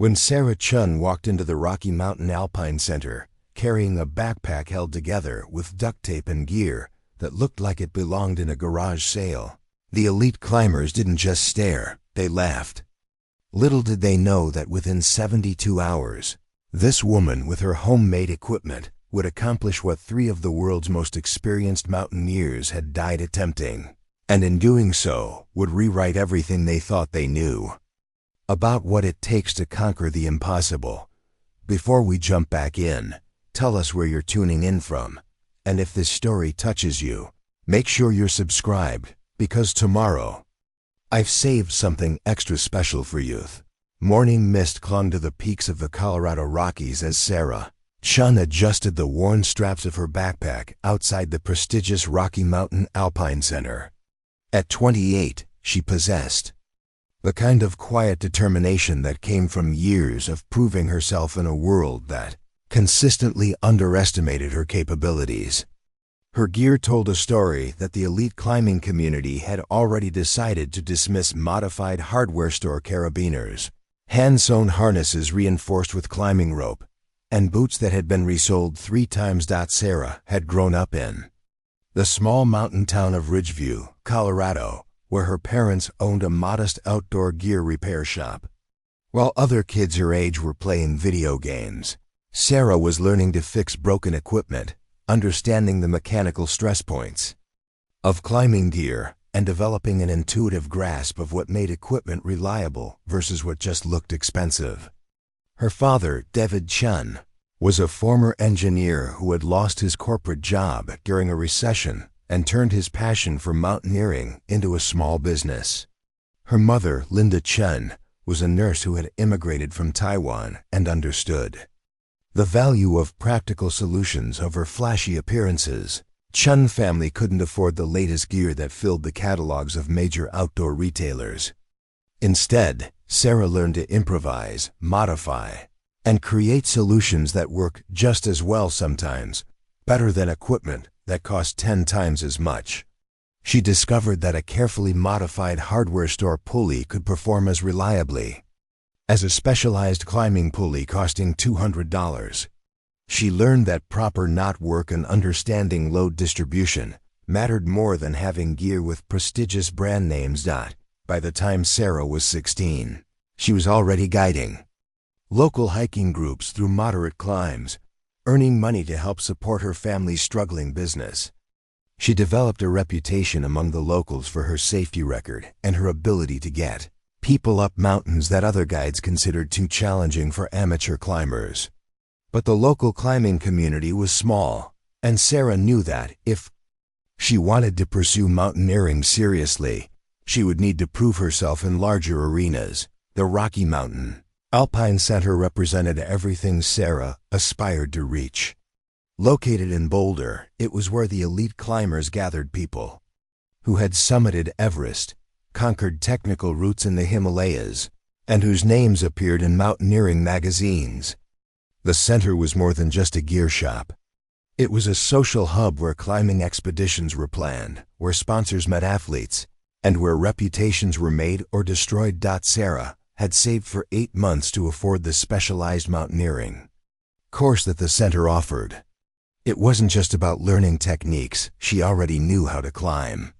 When Sarah Chun walked into the Rocky Mountain Alpine Center, carrying a backpack held together with duct tape and gear that looked like it belonged in a garage sale, the elite climbers didn't just stare, they laughed. Little did they know that within 72 hours, this woman with her homemade equipment would accomplish what 3 of the world's most experienced mountaineers had died attempting, and in doing so, would rewrite everything they thought they knew about what it takes to conquer the impossible. Before we jump back in, tell us where you're tuning in from, and if this story touches you, make sure you're subscribed, because tomorrow, I've saved something extra special for you. Morning mist clung to the peaks of the Colorado Rockies as Sarah Chun adjusted the worn straps of her backpack outside the prestigious Rocky Mountain Alpine Center. At 28, she possessed the kind of quiet determination that came from years of proving herself in a world that consistently underestimated her capabilities. Her gear told a story that the elite climbing community had already decided to dismiss modified hardware store carabiners, hand-sewn harnesses reinforced with climbing rope, and boots that had been resold 3 times. Sarah had grown up in the small mountain town of Ridgeview, Colorado, where her parents owned a modest outdoor gear repair shop. While other kids her age were playing video games, Sarah was learning to fix broken equipment, understanding the mechanical stress points of climbing gear, and developing an intuitive grasp of what made equipment reliable versus what just looked expensive. Her father, David Chun, was a former engineer who had lost his corporate job during a recession and turned his passion for mountaineering into a small business. Her mother, Linda Chun, was a nurse who had immigrated from Taiwan and understood the value of practical solutions over flashy appearances. Chun family couldn't afford the latest gear that filled the catalogs of major outdoor retailers. Instead, Sarah learned to improvise, modify, and create solutions that work just as well, sometimes better than equipment that cost 10 times as much. She discovered that a carefully modified hardware store pulley could perform as reliably as a specialized climbing pulley costing $200. She learned that proper knot work and understanding load distribution mattered more than having gear with prestigious brand names. By the time Sarah was 16, she was already guiding local hiking groups through moderate climbs, earning money to help support her family's struggling business. She developed a reputation among the locals for her safety record and her ability to get people up mountains that other guides considered too challenging for amateur climbers. But the local climbing community was small, and Sarah knew that if she wanted to pursue mountaineering seriously, she would need to prove herself in larger arenas. The Rocky Mountain Alpine Center represented everything Sarah aspired to reach. Located in Boulder, it was where the elite climbers gathered, people who had summited Everest, conquered technical routes in the Himalayas, and whose names appeared in mountaineering magazines. The center was more than just a gear shop. It was a social hub where climbing expeditions were planned, where sponsors met athletes, and where reputations were made or destroyed. Sarah had saved for 8 months to afford the specialized mountaineering course that the center offered. It wasn't just about learning techniques she already knew how to climb.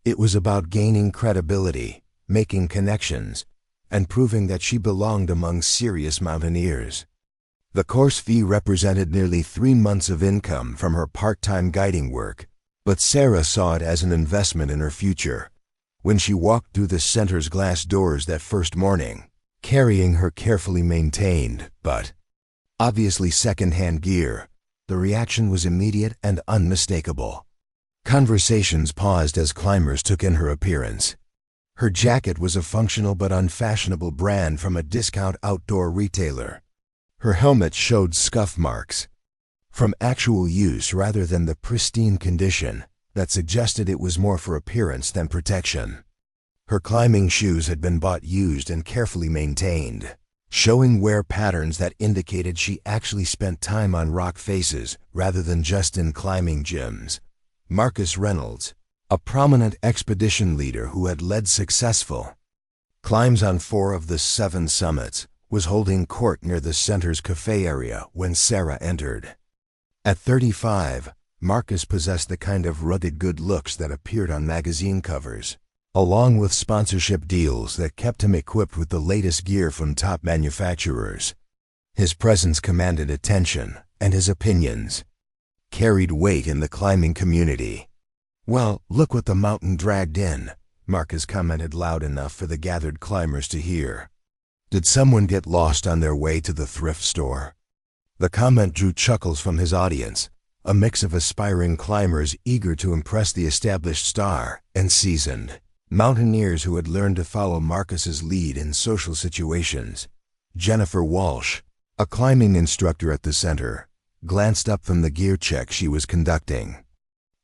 It was about gaining credibility, making connections, and proving that she belonged among serious mountaineers. The course fee represented nearly 3 months of income from her part-time guiding work, but Sarah saw it as an investment in her future. When she walked through the center's glass doors that first morning, carrying her carefully maintained, but obviously second-hand gear, the reaction was immediate and unmistakable. Conversations paused as climbers took in her appearance. Her jacket was a functional but unfashionable brand from a discount outdoor retailer. Her helmet showed scuff marks from actual use rather than the pristine condition that suggested it was more for appearance than protection. Her climbing shoes had been bought used and carefully maintained, showing wear patterns that indicated she actually spent time on rock faces rather than just in climbing gyms. Marcus Reynolds, a prominent expedition leader who had led successful climbs on 4 of the 7 summits, was holding court near the center's cafe area when Sarah entered. At 35, Marcus possessed the kind of rugged good looks that appeared on magazine covers, along with sponsorship deals that kept him equipped with the latest gear from top manufacturers. His presence commanded attention, and his opinions carried weight in the climbing community. "Well, look what the mountain dragged in," Marcus commented loud enough for the gathered climbers to hear. "Did someone get lost on their way to the thrift store?" The comment drew chuckles from his audience, a mix of aspiring climbers eager to impress the established star and seasoned mountaineers who had learned to follow Marcus's lead in social situations. Jennifer Walsh, a climbing instructor at the center, glanced up from the gear check she was conducting.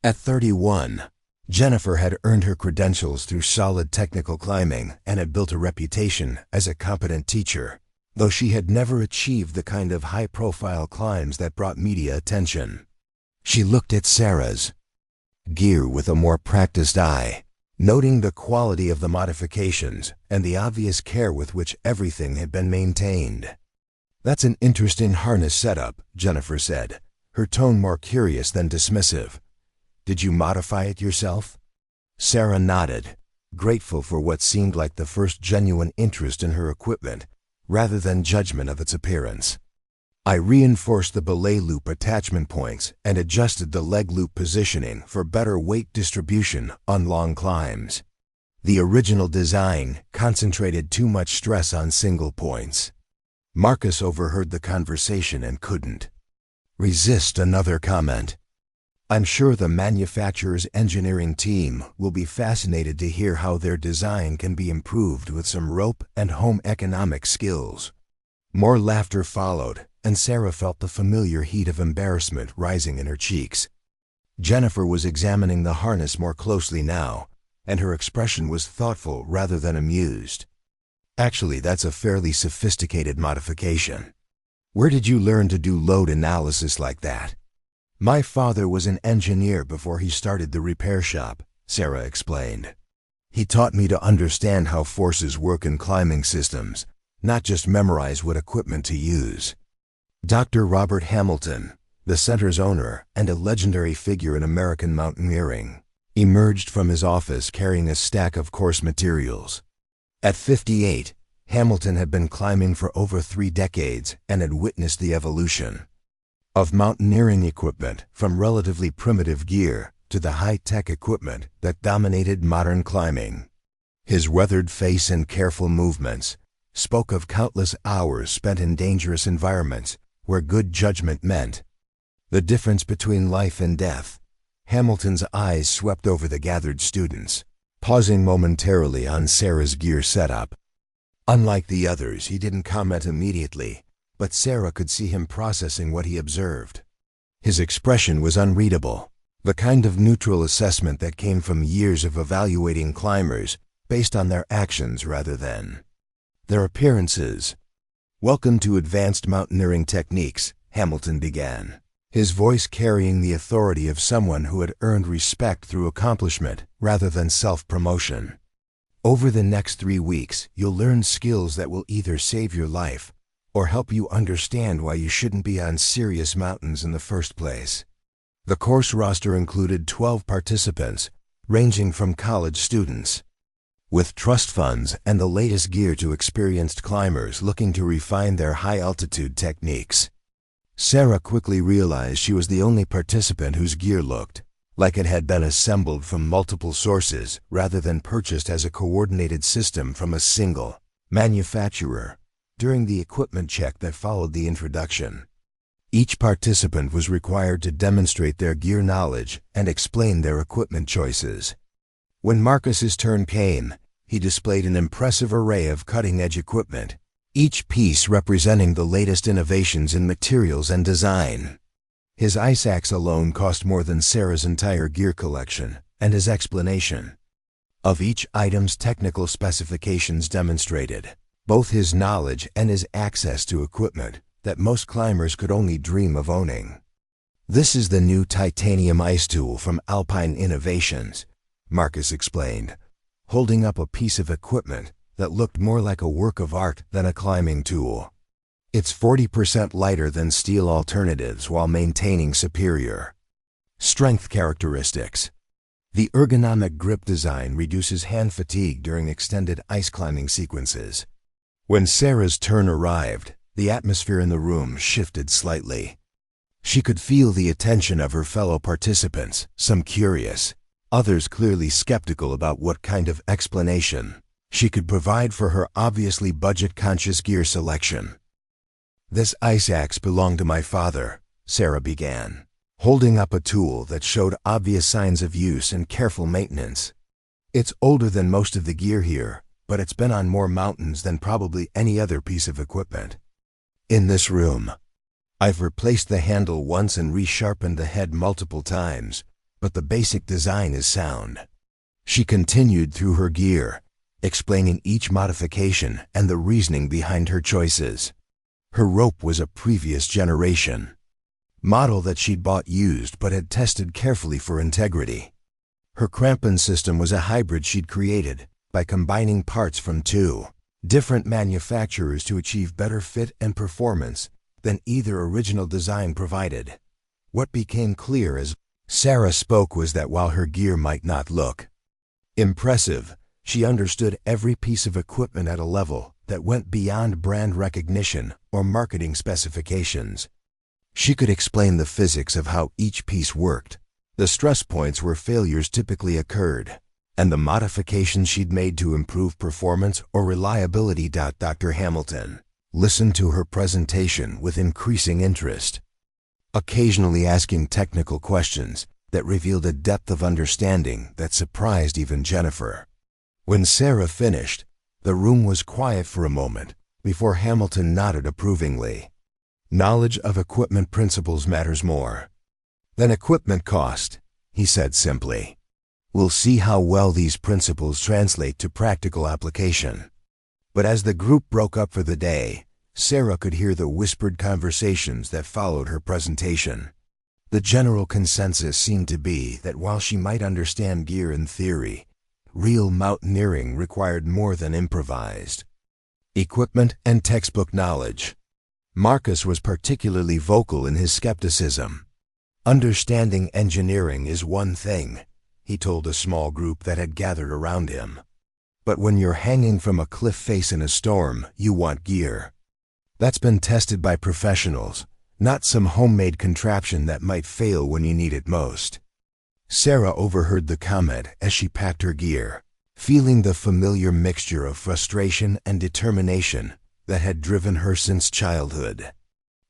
At 31, Jennifer had earned her credentials through solid technical climbing and had built a reputation as a competent teacher, though she had never achieved the kind of high-profile climbs that brought media attention. She looked at Sarah's gear with a more practiced eye, noting the quality of the modifications and the obvious care with which everything had been maintained. "That's an interesting harness setup," Jennifer said, her tone more curious than dismissive. "Did you modify it yourself?" Sarah nodded, grateful for what seemed like the first genuine interest in her equipment, rather than judgment of its appearance. "I reinforced the belay loop attachment points and adjusted the leg loop positioning for better weight distribution on long climbs. The original design concentrated too much stress on single points." Marcus overheard the conversation and couldn't resist another comment. "I'm sure the manufacturer's engineering team will be fascinated to hear how their design can be improved with some rope and home economic skills." More laughter followed, and Sarah felt the familiar heat of embarrassment rising in her cheeks. Jennifer was examining the harness more closely now, and her expression was thoughtful rather than amused. "Actually, that's a fairly sophisticated modification. Where did you learn to do load analysis like that?" "My father was an engineer before he started the repair shop," Sarah explained. "He taught me to understand how forces work in climbing systems, not just memorize what equipment to use." Dr. Robert Hamilton, the center's owner and a legendary figure in American mountaineering, emerged from his office carrying a stack of course materials. At 58, Hamilton had been climbing for over 3 decades and had witnessed the evolution of mountaineering equipment, from relatively primitive gear to the high-tech equipment that dominated modern climbing. His weathered face and careful movements spoke of countless hours spent in dangerous environments where good judgment meant the difference between life and death. Hamilton's eyes swept over the gathered students, pausing momentarily on Sarah's gear setup. Unlike the others, he didn't comment immediately, but Sarah could see him processing what he observed. His expression was unreadable, the kind of neutral assessment that came from years of evaluating climbers based on their actions rather than their appearances. "Welcome to Advanced Mountaineering Techniques," Hamilton began, his voice carrying the authority of someone who had earned respect through accomplishment rather than self-promotion. "Over the next 3 weeks, you'll learn skills that will either save your life or help you understand why you shouldn't be on serious mountains in the first place." The course roster included 12 participants, ranging from college students with trust funds and the latest gear to experienced climbers looking to refine their high-altitude techniques. Sarah quickly realized she was the only participant whose gear looked like it had been assembled from multiple sources rather than purchased as a coordinated system from a single manufacturer. During the equipment check that followed the introduction, each participant was required to demonstrate their gear knowledge and explain their equipment choices. When Marcus's turn came, he displayed an impressive array of cutting-edge equipment, each piece representing the latest innovations in materials and design. His ice axe alone cost more than Sarah's entire gear collection, and his explanation of each item's technical specifications demonstrated both his knowledge and his access to equipment that most climbers could only dream of owning. "This is the new titanium ice tool from Alpine Innovations," Marcus explained, holding up a piece of equipment that looked more like a work of art than a climbing tool. It's 40% lighter than steel alternatives while maintaining superior strength characteristics. The ergonomic grip design reduces hand fatigue during extended ice climbing sequences. When Sarah's turn arrived, the atmosphere in the room shifted slightly. She could feel the attention of her fellow participants, some curious, others clearly skeptical about what kind of explanation she could provide for her obviously budget-conscious gear selection. "This ice axe belonged to my father," Sarah began, holding up a tool that showed obvious signs of use and careful maintenance. "It's older than most of the gear here, but it's been on more mountains than probably any other piece of equipment. In this room, I've replaced the handle once and resharpened the head multiple times, but the basic design is sound." She continued through her gear, explaining each modification and the reasoning behind her choices. Her rope was a previous generation model that she'd bought used but had tested carefully for integrity. Her crampon system was a hybrid she'd created by combining parts from two different manufacturers to achieve better fit and performance than either original design provided. What became clear as Sarah spoke was that while her gear might not look impressive, she understood every piece of equipment at a level that went beyond brand recognition or marketing specifications. She could explain the physics of how each piece worked, the stress points where failures typically occurred, and the modifications she'd made to improve performance or reliability. Dr. Hamilton listened to her presentation with increasing interest, occasionally asking technical questions that revealed a depth of understanding that surprised even Jennifer. When Sarah finished, the room was quiet for a moment before Hamilton nodded approvingly. "Knowledge of equipment principles matters more than equipment cost," he said simply. "We'll see how well these principles translate to practical application." But as the group broke up for the day, Sarah could hear the whispered conversations that followed her presentation. The general consensus seemed to be that while she might understand gear in theory, real mountaineering required more than improvised equipment and textbook knowledge. Marcus was particularly vocal in his skepticism. "Understanding engineering is one thing," he told a small group that had gathered around him. "But when you're hanging from a cliff face in a storm, you want gear that's been tested by professionals, not some homemade contraption that might fail when you need it most." Sarah overheard the comment as she packed her gear, feeling the familiar mixture of frustration and determination that had driven her since childhood.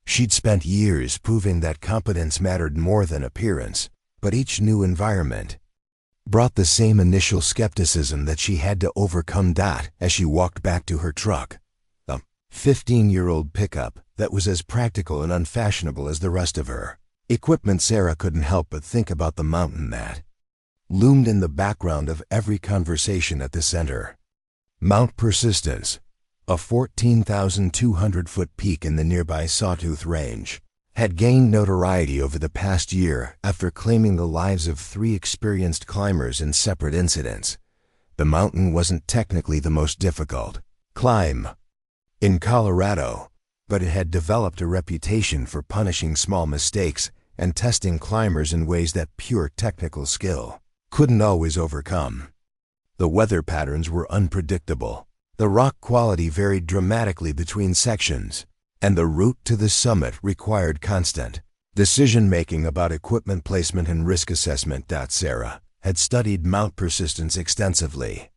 She'd spent years proving that competence mattered more than appearance, but each new environment brought the same initial skepticism that she had to overcome. As she walked back to her truck, a 15-year-old pickup that was as practical and unfashionable as the rest of her equipment, Sarah couldn't help but think about the mountain that loomed in the background of every conversation at the center. Mount Persistence, a 14,200-foot peak in the nearby Sawtooth Range, had gained notoriety over the past year after claiming the lives of 3 experienced climbers in separate incidents. The mountain wasn't technically the most difficult climb in Colorado, but it had developed a reputation for punishing small mistakes and testing climbers in ways that pure technical skill couldn't always overcome. The weather patterns were unpredictable, the rock quality varied dramatically between sections, and the route to the summit required constant decision-making about equipment placement and risk assessment. Sarah had studied Mount Persistence extensively,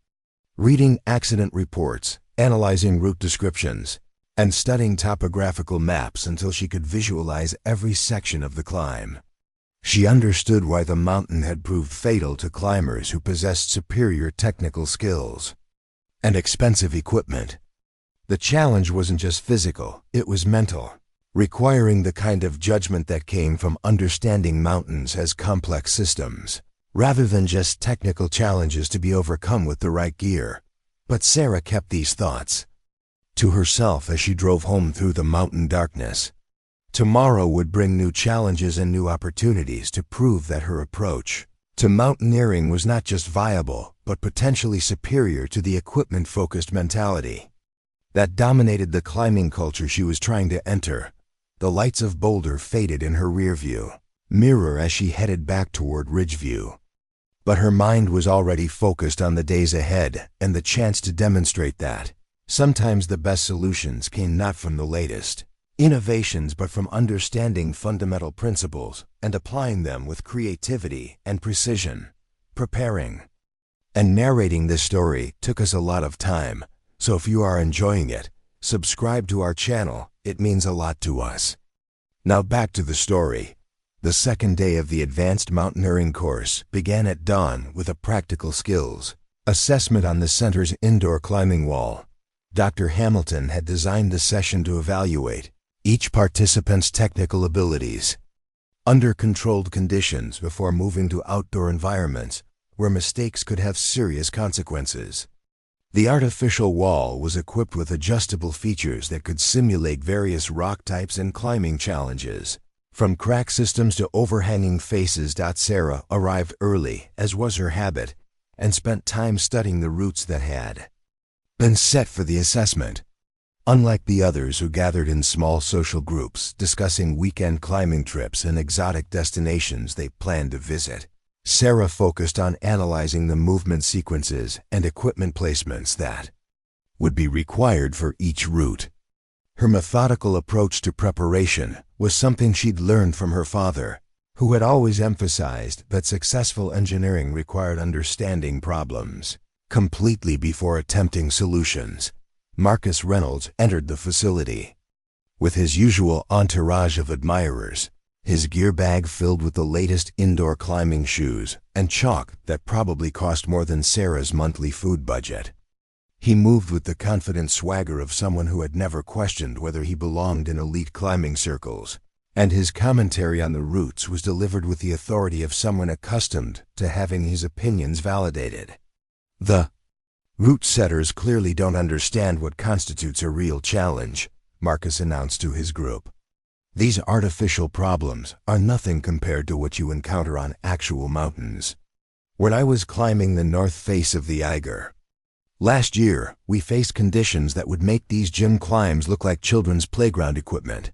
reading accident reports, analyzing route descriptions, and studying topographical maps until she could visualize every section of the climb. She understood why the mountain had proved fatal to climbers who possessed superior technical skills and expensive equipment. The challenge wasn't just physical, it was mental, requiring the kind of judgment that came from understanding mountains as complex systems, rather than just technical challenges to be overcome with the right gear. But Sarah kept these thoughts to herself as she drove home through the mountain darkness. Tomorrow would bring new challenges and new opportunities to prove that her approach to mountaineering was not just viable, but potentially superior to the equipment-focused mentality that dominated the climbing culture she was trying to enter. The lights of Boulder faded in her rearview mirror as she headed back toward Ridgeview. But her mind was already focused on the days ahead and the chance to demonstrate that sometimes the best solutions came not from the latest innovations but from understanding fundamental principles and applying them with creativity and precision. Preparing and narrating this story took us a lot of time, so if you are enjoying it, subscribe to our channel. It means a lot to us. Now back to the story. The second day of the advanced mountaineering course began at dawn with a practical skills assessment on the center's indoor climbing wall. Dr. Hamilton had designed the session to evaluate each participant's technical abilities under controlled conditions before moving to outdoor environments where mistakes could have serious consequences. The artificial wall was equipped with adjustable features that could simulate various rock types and climbing challenges, from crack systems to overhanging faces. Sarah arrived early, as was her habit, and spent time studying the routes that had been set for the assessment. Unlike the others who gathered in small social groups discussing weekend climbing trips and exotic destinations they planned to visit, Sarah focused on analyzing the movement sequences and equipment placements that would be required for each route. Her methodical approach to preparation was something she'd learned from her father, who had always emphasized that successful engineering required understanding problems completely before attempting solutions. Marcus Reynolds entered the facility with his usual entourage of admirers, his gear bag filled with the latest indoor climbing shoes and chalk that probably cost more than Sarah's monthly food budget. He moved with the confident swagger of someone who had never questioned whether he belonged in elite climbing circles, and his commentary on the routes was delivered with the authority of someone accustomed to having his opinions validated. The route setters clearly don't understand what constitutes a real challenge, Marcus announced to his group. These artificial problems are nothing compared to what you encounter on actual mountains. When I was climbing the north face of the Eiger last year, we faced conditions that would make these gym climbs look like children's playground equipment.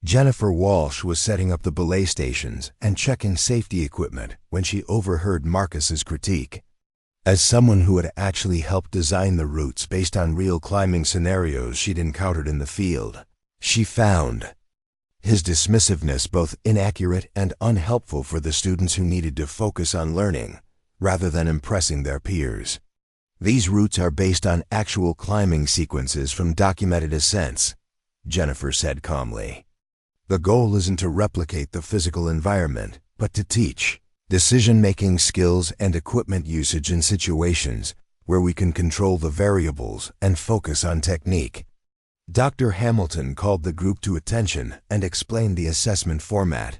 Jennifer Walsh was setting up the belay stations and checking safety equipment when she overheard Marcus's critique. As someone who had actually helped design the routes based on real climbing scenarios she'd encountered in the field, she found his dismissiveness both inaccurate and unhelpful for the students who needed to focus on learning rather than impressing their peers. These routes are based on actual climbing sequences from documented ascents, Jennifer said calmly. The goal isn't to replicate the physical environment, but to teach decision-making skills and equipment usage in situations where we can control the variables and focus on technique. Dr. Hamilton called the group to attention and explained the assessment format.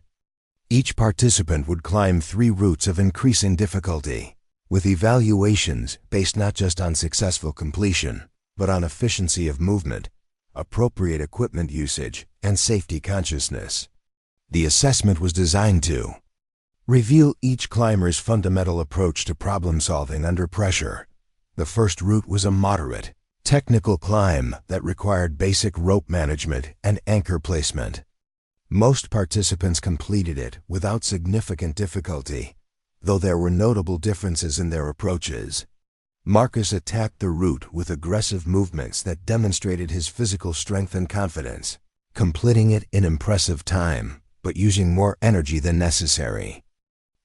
Each participant would climb 3 routes of increasing difficulty, with evaluations based not just on successful completion, but on efficiency of movement, appropriate equipment usage, and safety consciousness. The assessment was designed to reveal each climber's fundamental approach to problem-solving under pressure. The first route was a moderate, technical climb that required basic rope management and anchor placement. Most participants completed it without significant difficulty, though there were notable differences in their approaches. Marcus attacked the route with aggressive movements that demonstrated his physical strength and confidence, completing it in impressive time, but using more energy than necessary.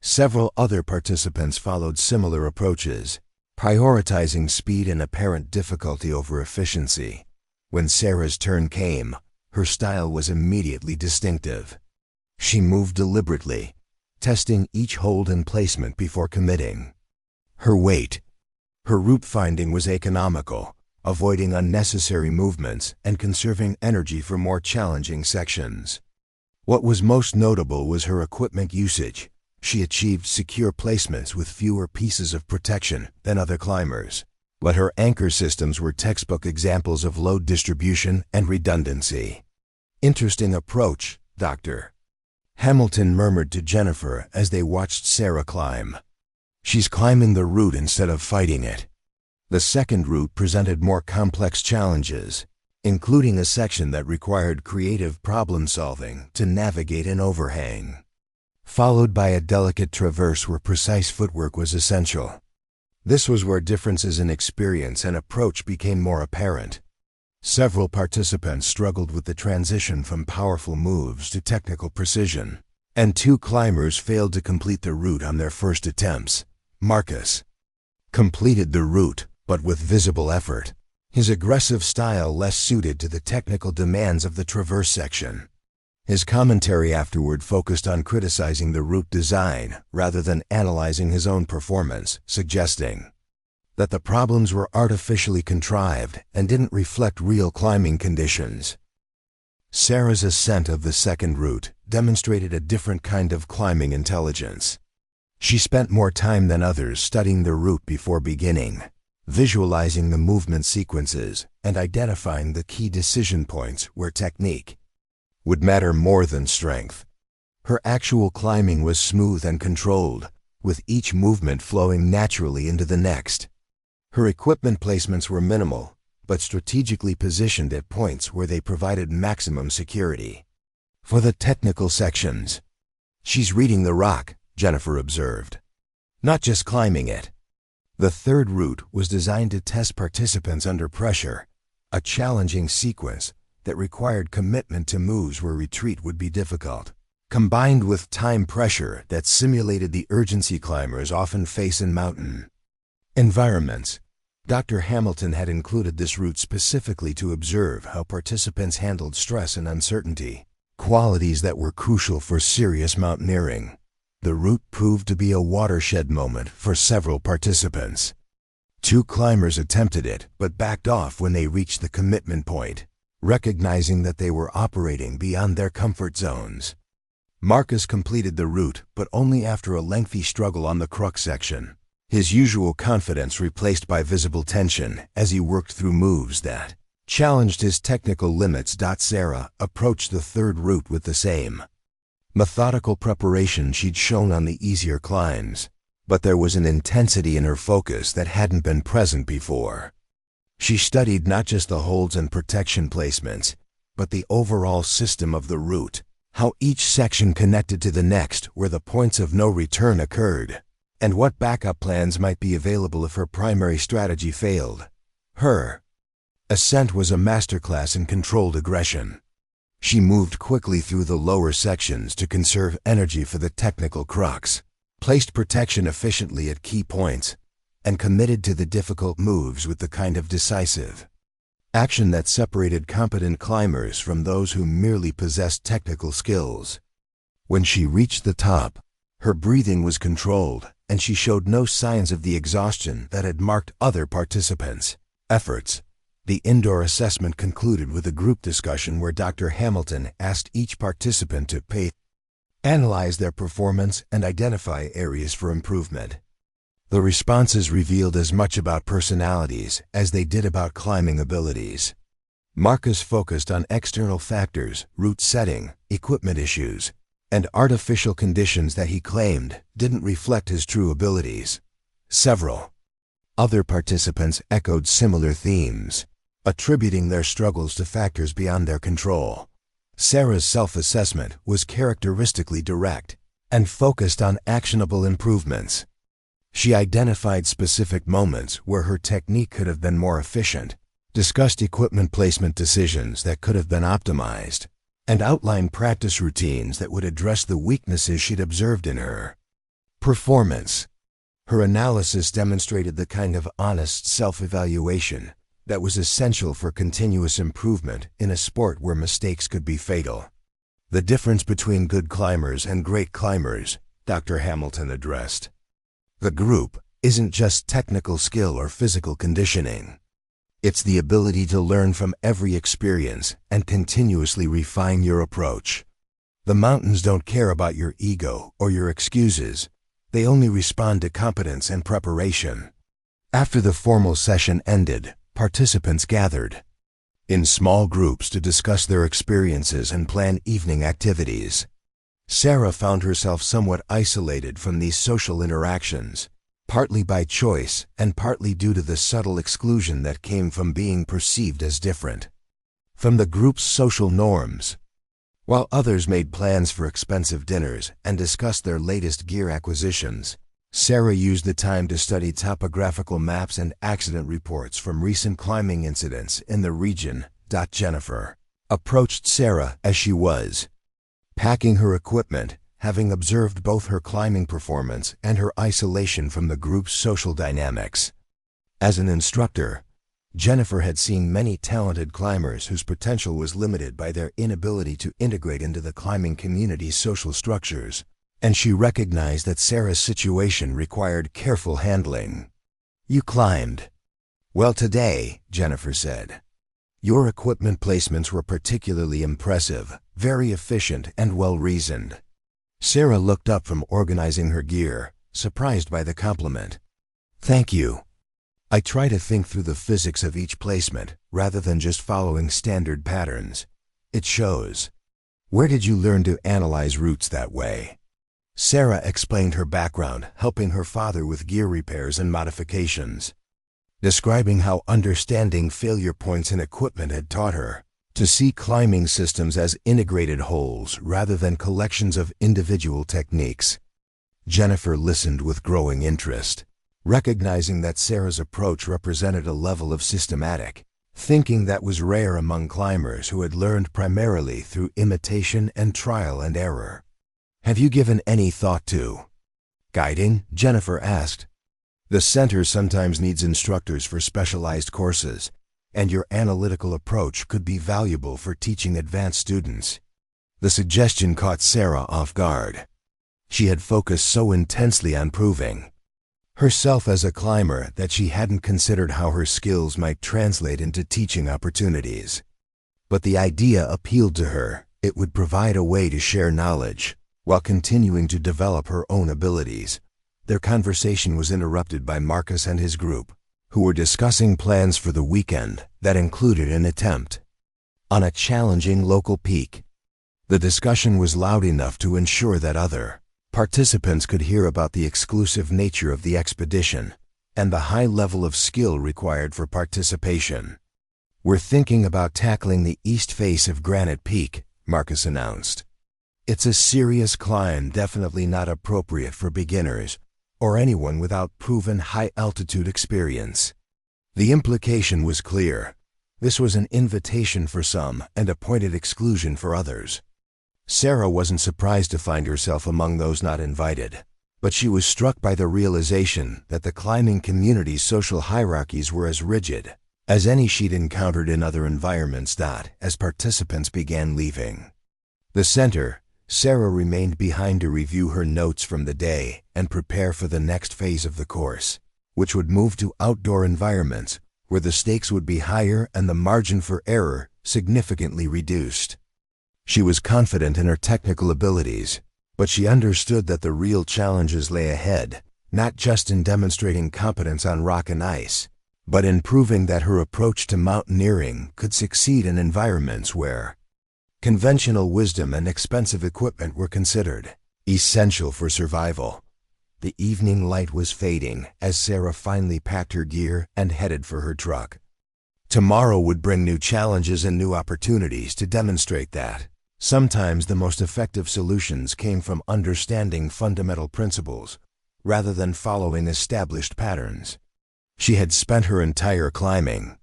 Several other participants followed similar approaches, prioritizing speed and apparent difficulty over efficiency. When Sarah's turn came, her style was immediately distinctive. She moved deliberately, testing each hold and placement before committing. Her route finding was economical, avoiding unnecessary movements and conserving energy for more challenging sections. What was most notable was her equipment usage. She achieved secure placements with fewer pieces of protection than other climbers, but her anchor systems were textbook examples of load distribution and redundancy. Interesting approach, Dr. Hamilton murmured to Jennifer as they watched Sarah climb. She's climbing the route instead of fighting it. The second route presented more complex challenges, including a section that required creative problem-solving to navigate an overhang, followed by a delicate traverse where precise footwork was essential. This was where differences in experience and approach became more apparent. Several participants struggled with the transition from powerful moves to technical precision, and 2 climbers failed to complete the route on their first attempts. Marcus completed the route, but with visible effort, his aggressive style less suited to the technical demands of the traverse section. His commentary afterward focused on criticizing the route design rather than analyzing his own performance, suggesting that the problems were artificially contrived and didn't reflect real climbing conditions. Sarah's ascent of the second route demonstrated a different kind of climbing intelligence. She spent more time than others studying the route before beginning, visualizing the movement sequences and identifying the key decision points where technique would matter more than strength. Her actual climbing was smooth and controlled, with each movement flowing naturally into the next. Her equipment placements were minimal, but strategically positioned at points where they provided maximum security. For the technical sections, she's reading the rock, Jennifer observed, not just climbing it. The third route was designed to test participants under pressure, a challenging sequence that required commitment to moves where retreat would be difficult, combined with time pressure that simulated the urgency climbers often face in mountain environments. Dr. Hamilton had included this route specifically to observe how participants handled stress and uncertainty, qualities that were crucial for serious mountaineering. The route proved to be a watershed moment for several participants. 2 climbers attempted it but backed off when they reached the commitment point, recognizing that they were operating beyond their comfort zones. Marcus completed the route, but only after a lengthy struggle on the crux section, his usual confidence replaced by visible tension as he worked through moves that challenged his technical limits. Sarah approached the third route with the same methodical preparation she'd shown on the easier climbs, but there was an intensity in her focus that hadn't been present before. She studied not just the holds and protection placements, but the overall system of the route, how each section connected to the next where the points of no return occurred, and what backup plans might be available if her primary strategy failed. Her ascent was a masterclass in controlled aggression. She moved quickly through the lower sections to conserve energy for the technical crux, placed protection efficiently at key points, and committed to the difficult moves with the kind of decisive action that separated competent climbers from those who merely possessed technical skills. When she reached the top, her breathing was controlled, and she showed no signs of the exhaustion that had marked other participants' efforts. The indoor assessment concluded with a group discussion where Dr. Hamilton asked each participant to analyze their performance and identify areas for improvement. The responses revealed as much about personalities as they did about climbing abilities. Marcus focused on external factors, route setting, equipment issues, and artificial conditions that he claimed didn't reflect his true abilities. Several other participants echoed similar themes, attributing their struggles to factors beyond their control. Sarah's self-assessment was characteristically direct and focused on actionable improvements. She identified specific moments where her technique could have been more efficient, discussed equipment placement decisions that could have been optimized, and outlined practice routines that would address the weaknesses she'd observed in her performance. Her analysis demonstrated the kind of honest self-evaluation that was essential for continuous improvement in a sport where mistakes could be fatal. The difference between good climbers and great climbers, Dr. Hamilton addressed. The group isn't just technical skill or physical conditioning. It's the ability to learn from every experience and continuously refine your approach. The mountains don't care about your ego or your excuses. They only respond to competence and preparation. After the formal session ended, participants gathered in small groups to discuss their experiences and plan evening activities. Sarah found herself somewhat isolated from these social interactions, partly by choice and partly due to the subtle exclusion that came from being perceived as different from the group's social norms. While others made plans for expensive dinners and discussed their latest gear acquisitions, Sarah used the time to study topographical maps and accident reports from recent climbing incidents in the region. Jennifer approached Sarah as she was packing her equipment, having observed both her climbing performance and her isolation from the group's social dynamics. As an instructor, Jennifer had seen many talented climbers whose potential was limited by their inability to integrate into the climbing community's social structures, and she recognized that Sarah's situation required careful handling. "You climbed well today," Jennifer said. "Your equipment placements were particularly impressive, very efficient and well-reasoned." Sarah looked up from organizing her gear, surprised by the compliment. "Thank you. I try to think through the physics of each placement, rather than just following standard patterns. It shows." "Where did you learn to analyze routes that way?" Sarah explained her background, helping her father with gear repairs and modifications, describing how understanding failure points in equipment had taught her to see climbing systems as integrated wholes rather than collections of individual techniques. Jennifer listened with growing interest, recognizing that Sarah's approach represented a level of systematic thinking that was rare among climbers who had learned primarily through imitation and trial and error. "Have you given any thought to guiding?" Jennifer asked. "The center sometimes needs instructors for specialized courses, and your analytical approach could be valuable for teaching advanced students." The suggestion caught Sarah off guard. She had focused so intensely on proving herself as a climber that she hadn't considered how her skills might translate into teaching opportunities. But the idea appealed to her. It would provide a way to share knowledge while continuing to develop her own abilities. Their conversation was interrupted by Marcus and his group, who were discussing plans for the weekend that included an attempt on a challenging local peak. The discussion was loud enough to ensure that other participants could hear about the exclusive nature of the expedition and the high level of skill required for participation. "We're thinking about tackling the east face of Granite Peak," Marcus announced. "It's a serious climb, definitely not appropriate for beginners or anyone without proven high-altitude experience." The implication was clear. This was an invitation for some and a pointed exclusion for others. Sarah wasn't surprised to find herself among those not invited, but she was struck by the realization that the climbing community's social hierarchies were as rigid as any she'd encountered in other environments. As participants began leaving the center, Sarah remained behind to review her notes from the day and prepare for the next phase of the course, which would move to outdoor environments where the stakes would be higher and the margin for error significantly reduced. She was confident in her technical abilities, but she understood that the real challenges lay ahead, not just in demonstrating competence on rock and ice, but in proving that her approach to mountaineering could succeed in environments where conventional wisdom and expensive equipment were considered essential for survival. The evening light was fading as Sarah finally packed her gear and headed for her truck. Tomorrow would bring new challenges and new opportunities to demonstrate that sometimes the most effective solutions came from understanding fundamental principles rather than following established patterns. She had spent her entire climbing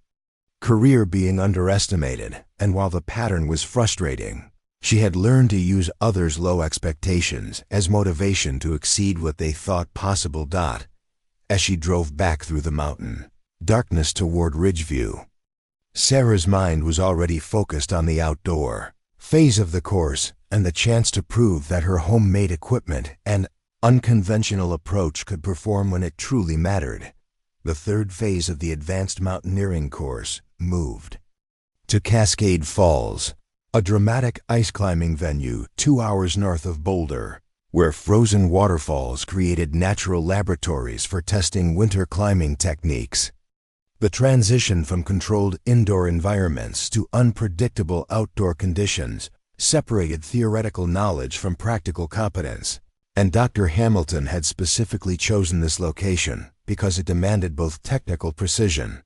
career being underestimated, and while the pattern was frustrating, she had learned to use others' low expectations as motivation to exceed what they thought possible. As she drove back through the mountain darkness toward Ridgeview, Sarah's mind was already focused on the outdoor phase of the course and the chance to prove that her homemade equipment and unconventional approach could perform when it truly mattered. The third phase of the advanced mountaineering course moved to Cascade Falls, a dramatic ice climbing venue 2 hours north of Boulder, where frozen waterfalls created natural laboratories for testing winter climbing techniques. The transition from controlled indoor environments to unpredictable outdoor conditions separated theoretical knowledge from practical competence, And Dr. Hamilton had specifically chosen this location because it demanded both technical precision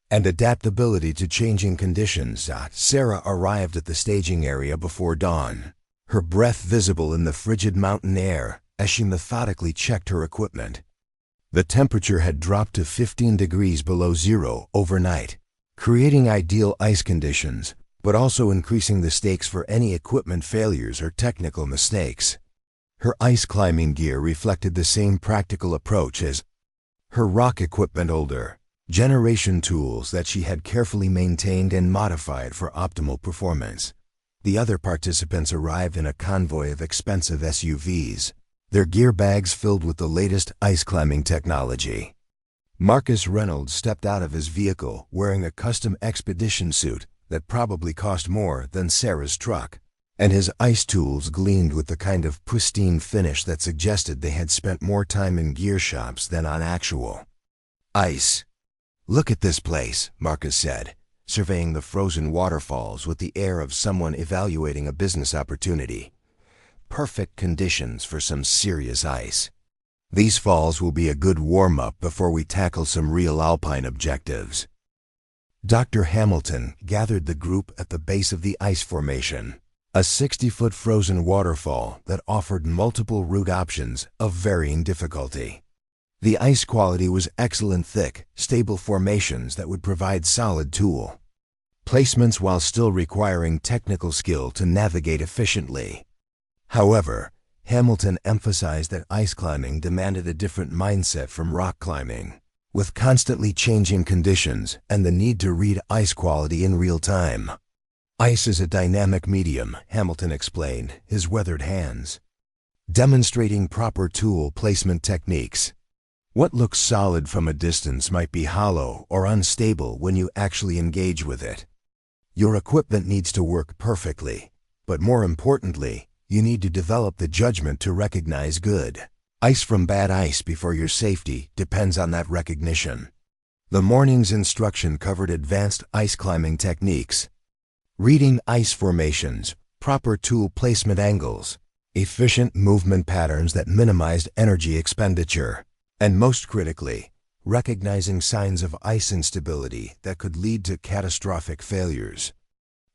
and adaptability to changing conditions. Sarah arrived at the staging area before dawn, her breath visible in the frigid mountain air as she methodically checked her equipment. The temperature had dropped to 15 degrees below zero overnight, creating ideal ice conditions, but also increasing the stakes for any equipment failures or technical mistakes. Her ice climbing gear reflected the same practical approach as her rock equipment, older generation tools that she had carefully maintained and modified for optimal performance. The other participants arrived in a convoy of expensive SUVs, their gear bags filled with the latest ice climbing technology. Marcus Reynolds stepped out of his vehicle wearing a custom expedition suit that probably cost more than Sarah's truck, and his ice tools gleamed with the kind of pristine finish that suggested they had spent more time in gear shops than on actual ice. "Look at this place," Marcus said, surveying the frozen waterfalls with the air of someone evaluating a business opportunity. "Perfect conditions for some serious ice. These falls will be a good warm-up before we tackle some real alpine objectives." Dr. Hamilton gathered the group at the base of the ice formation, a 60-foot frozen waterfall that offered multiple route options of varying difficulty. The ice quality was excellent, thick, stable formations that would provide solid tool placements while still requiring technical skill to navigate efficiently. However, Hamilton emphasized that ice climbing demanded a different mindset from rock climbing, with constantly changing conditions and the need to read ice quality in real time. "Ice is a dynamic medium," Hamilton explained, his weathered hands demonstrating proper tool placement techniques. "What looks solid from a distance might be hollow or unstable when you actually engage with it. Your equipment needs to work perfectly, but more importantly, you need to develop the judgment to recognize good ice from bad ice before your safety depends on that recognition." The morning's instruction covered advanced ice climbing techniques, reading ice formations, proper tool placement angles, efficient movement patterns that minimized energy expenditure, and most critically, recognizing signs of ice instability that could lead to catastrophic failures.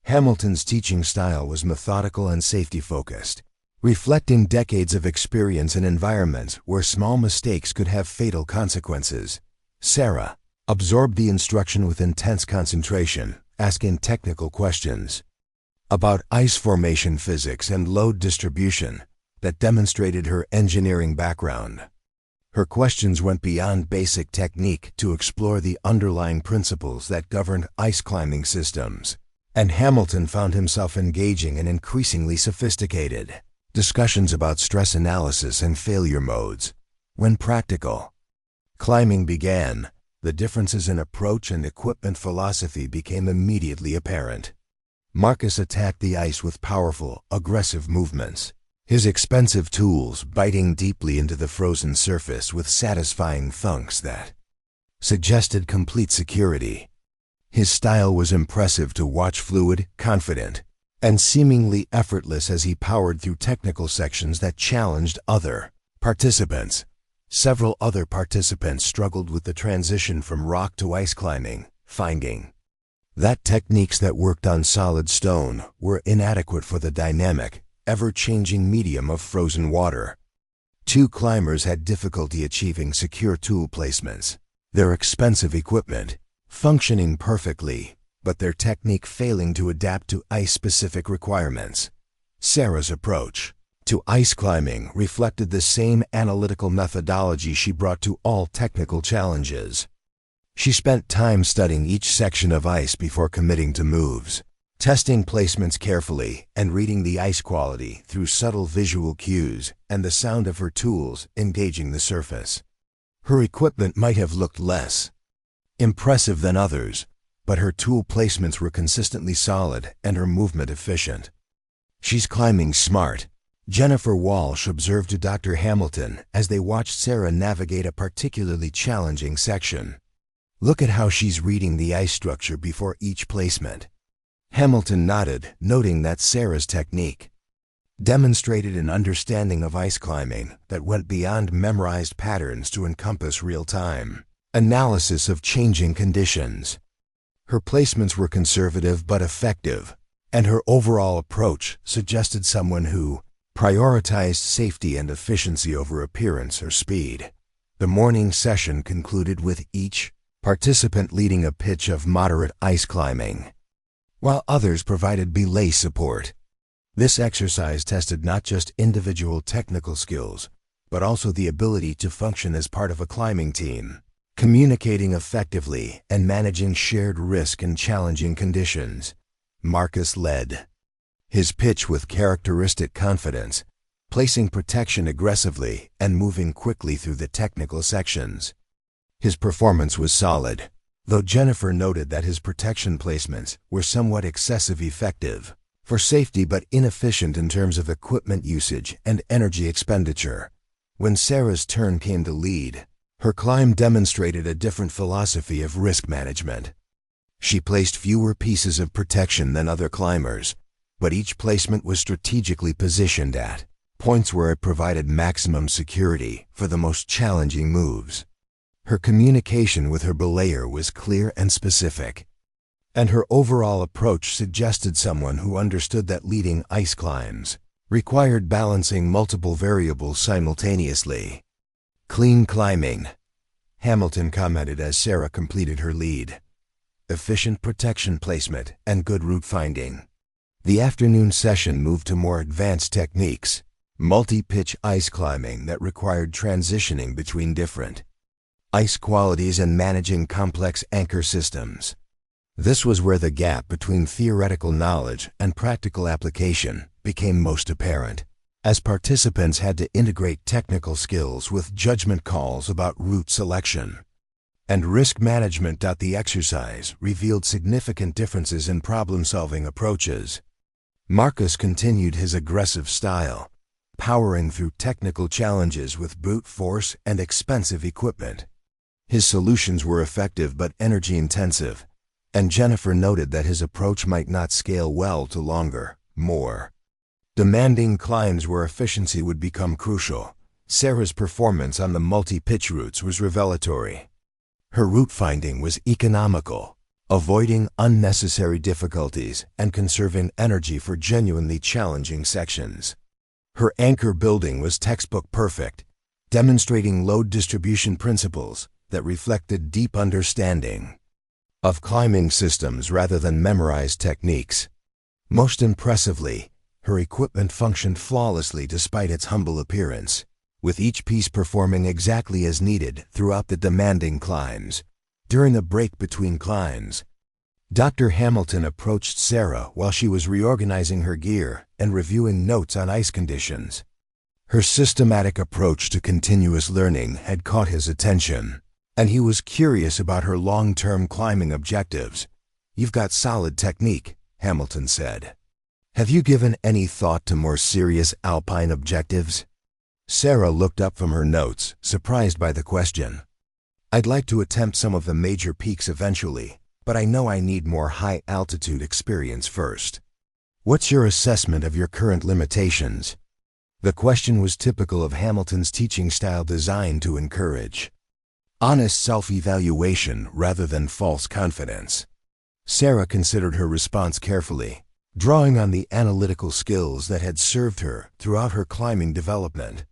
Hamilton's teaching style was methodical and safety-focused, reflecting decades of experience in environments where small mistakes could have fatal consequences. Sarah absorbed the instruction with intense concentration, asking technical questions about ice formation physics and load distribution that demonstrated her engineering background. Her questions went beyond basic technique to explore the underlying principles that governed ice climbing systems, and Hamilton found himself engaging in increasingly sophisticated discussions about stress analysis and failure modes. When practical climbing began, the differences in approach and equipment philosophy became immediately apparent. Marcus attacked the ice with powerful, aggressive movements, his expensive tools biting deeply into the frozen surface with satisfying thunks that suggested complete security. His style was impressive to watch, fluid, confident, and seemingly effortless as he powered through technical sections that challenged other participants. Several other participants struggled with the transition from rock to ice climbing, finding that techniques that worked on solid stone were inadequate for the dynamic, ever-changing medium of frozen water. Two climbers had difficulty achieving secure tool placements, their expensive equipment functioning perfectly, but their technique failing to adapt to ice-specific requirements. Sarah's approach to ice climbing reflected the same analytical methodology she brought to all technical challenges. She spent time studying each section of ice before committing to moves, testing placements carefully and reading the ice quality through subtle visual cues and the sound of her tools engaging the surface. Her equipment might have looked less impressive than others, but her tool placements were consistently solid and her movement efficient. "She's climbing smart," Jennifer Walsh observed to Dr. Hamilton as they watched Sarah navigate a particularly challenging section. "Look at how she's reading the ice structure before each placement." Hamilton nodded, noting that Sarah's technique demonstrated an understanding of ice climbing that went beyond memorized patterns to encompass real-time analysis of changing conditions. Her placements were conservative but effective, and her overall approach suggested someone who prioritized safety and efficiency over appearance or speed. The morning session concluded with each participant leading a pitch of moderate ice climbing, while others provided belay support. This exercise tested not just individual technical skills, but also the ability to function as part of a climbing team, communicating effectively and managing shared risk in challenging conditions. Marcus led his pitch with characteristic confidence, placing protection aggressively and moving quickly through the technical sections. His performance was solid, though Jennifer noted that his protection placements were somewhat excessive effective for safety but inefficient in terms of equipment usage and energy expenditure. When Sarah's turn came to lead, her climb demonstrated a different philosophy of risk management. She placed fewer pieces of protection than other climbers, but each placement was strategically positioned at points where it provided maximum security for the most challenging moves. Her communication with her belayer was clear and specific, and her overall approach suggested someone who understood that leading ice climbs required balancing multiple variables simultaneously. "Clean climbing," Hamilton commented as Sarah completed her lead. "Efficient protection placement and good route finding." The afternoon session moved to more advanced techniques, multi-pitch ice climbing that required transitioning between different ice qualities and managing complex anchor systems. This was where the gap between theoretical knowledge and practical application became most apparent, as participants had to integrate technical skills with judgment calls about route selection and risk management. The exercise revealed significant differences in problem-solving approaches. Marcus continued his aggressive style, powering through technical challenges with brute force and expensive equipment. His solutions were effective but energy-intensive, and Jennifer noted that his approach might not scale well to longer, more demanding climbs where efficiency would become crucial. Sarah's performance on the multi-pitch routes was revelatory. Her route finding was economical, avoiding unnecessary difficulties and conserving energy for genuinely challenging sections. Her anchor building was textbook perfect, demonstrating load distribution principles that reflected deep understanding of climbing systems rather than memorized techniques. Most impressively, her equipment functioned flawlessly despite its humble appearance, with each piece performing exactly as needed throughout the demanding climbs. During a break between climbs, Dr. Hamilton approached Sarah while she was reorganizing her gear and reviewing notes on ice conditions. Her systematic approach to continuous learning had caught his attention, and he was curious about her long-term climbing objectives. "You've got solid technique," Hamilton said. "Have you given any thought to more serious alpine objectives?" Sarah looked up from her notes, surprised by the question. "I'd like to attempt some of the major peaks eventually, but I know I need more high-altitude experience first. What's your assessment of your current limitations?" The question was typical of Hamilton's teaching style, designed to encourage honest self-evaluation rather than false confidence. Sarah considered her response carefully, drawing on the analytical skills that had served her throughout her climbing development.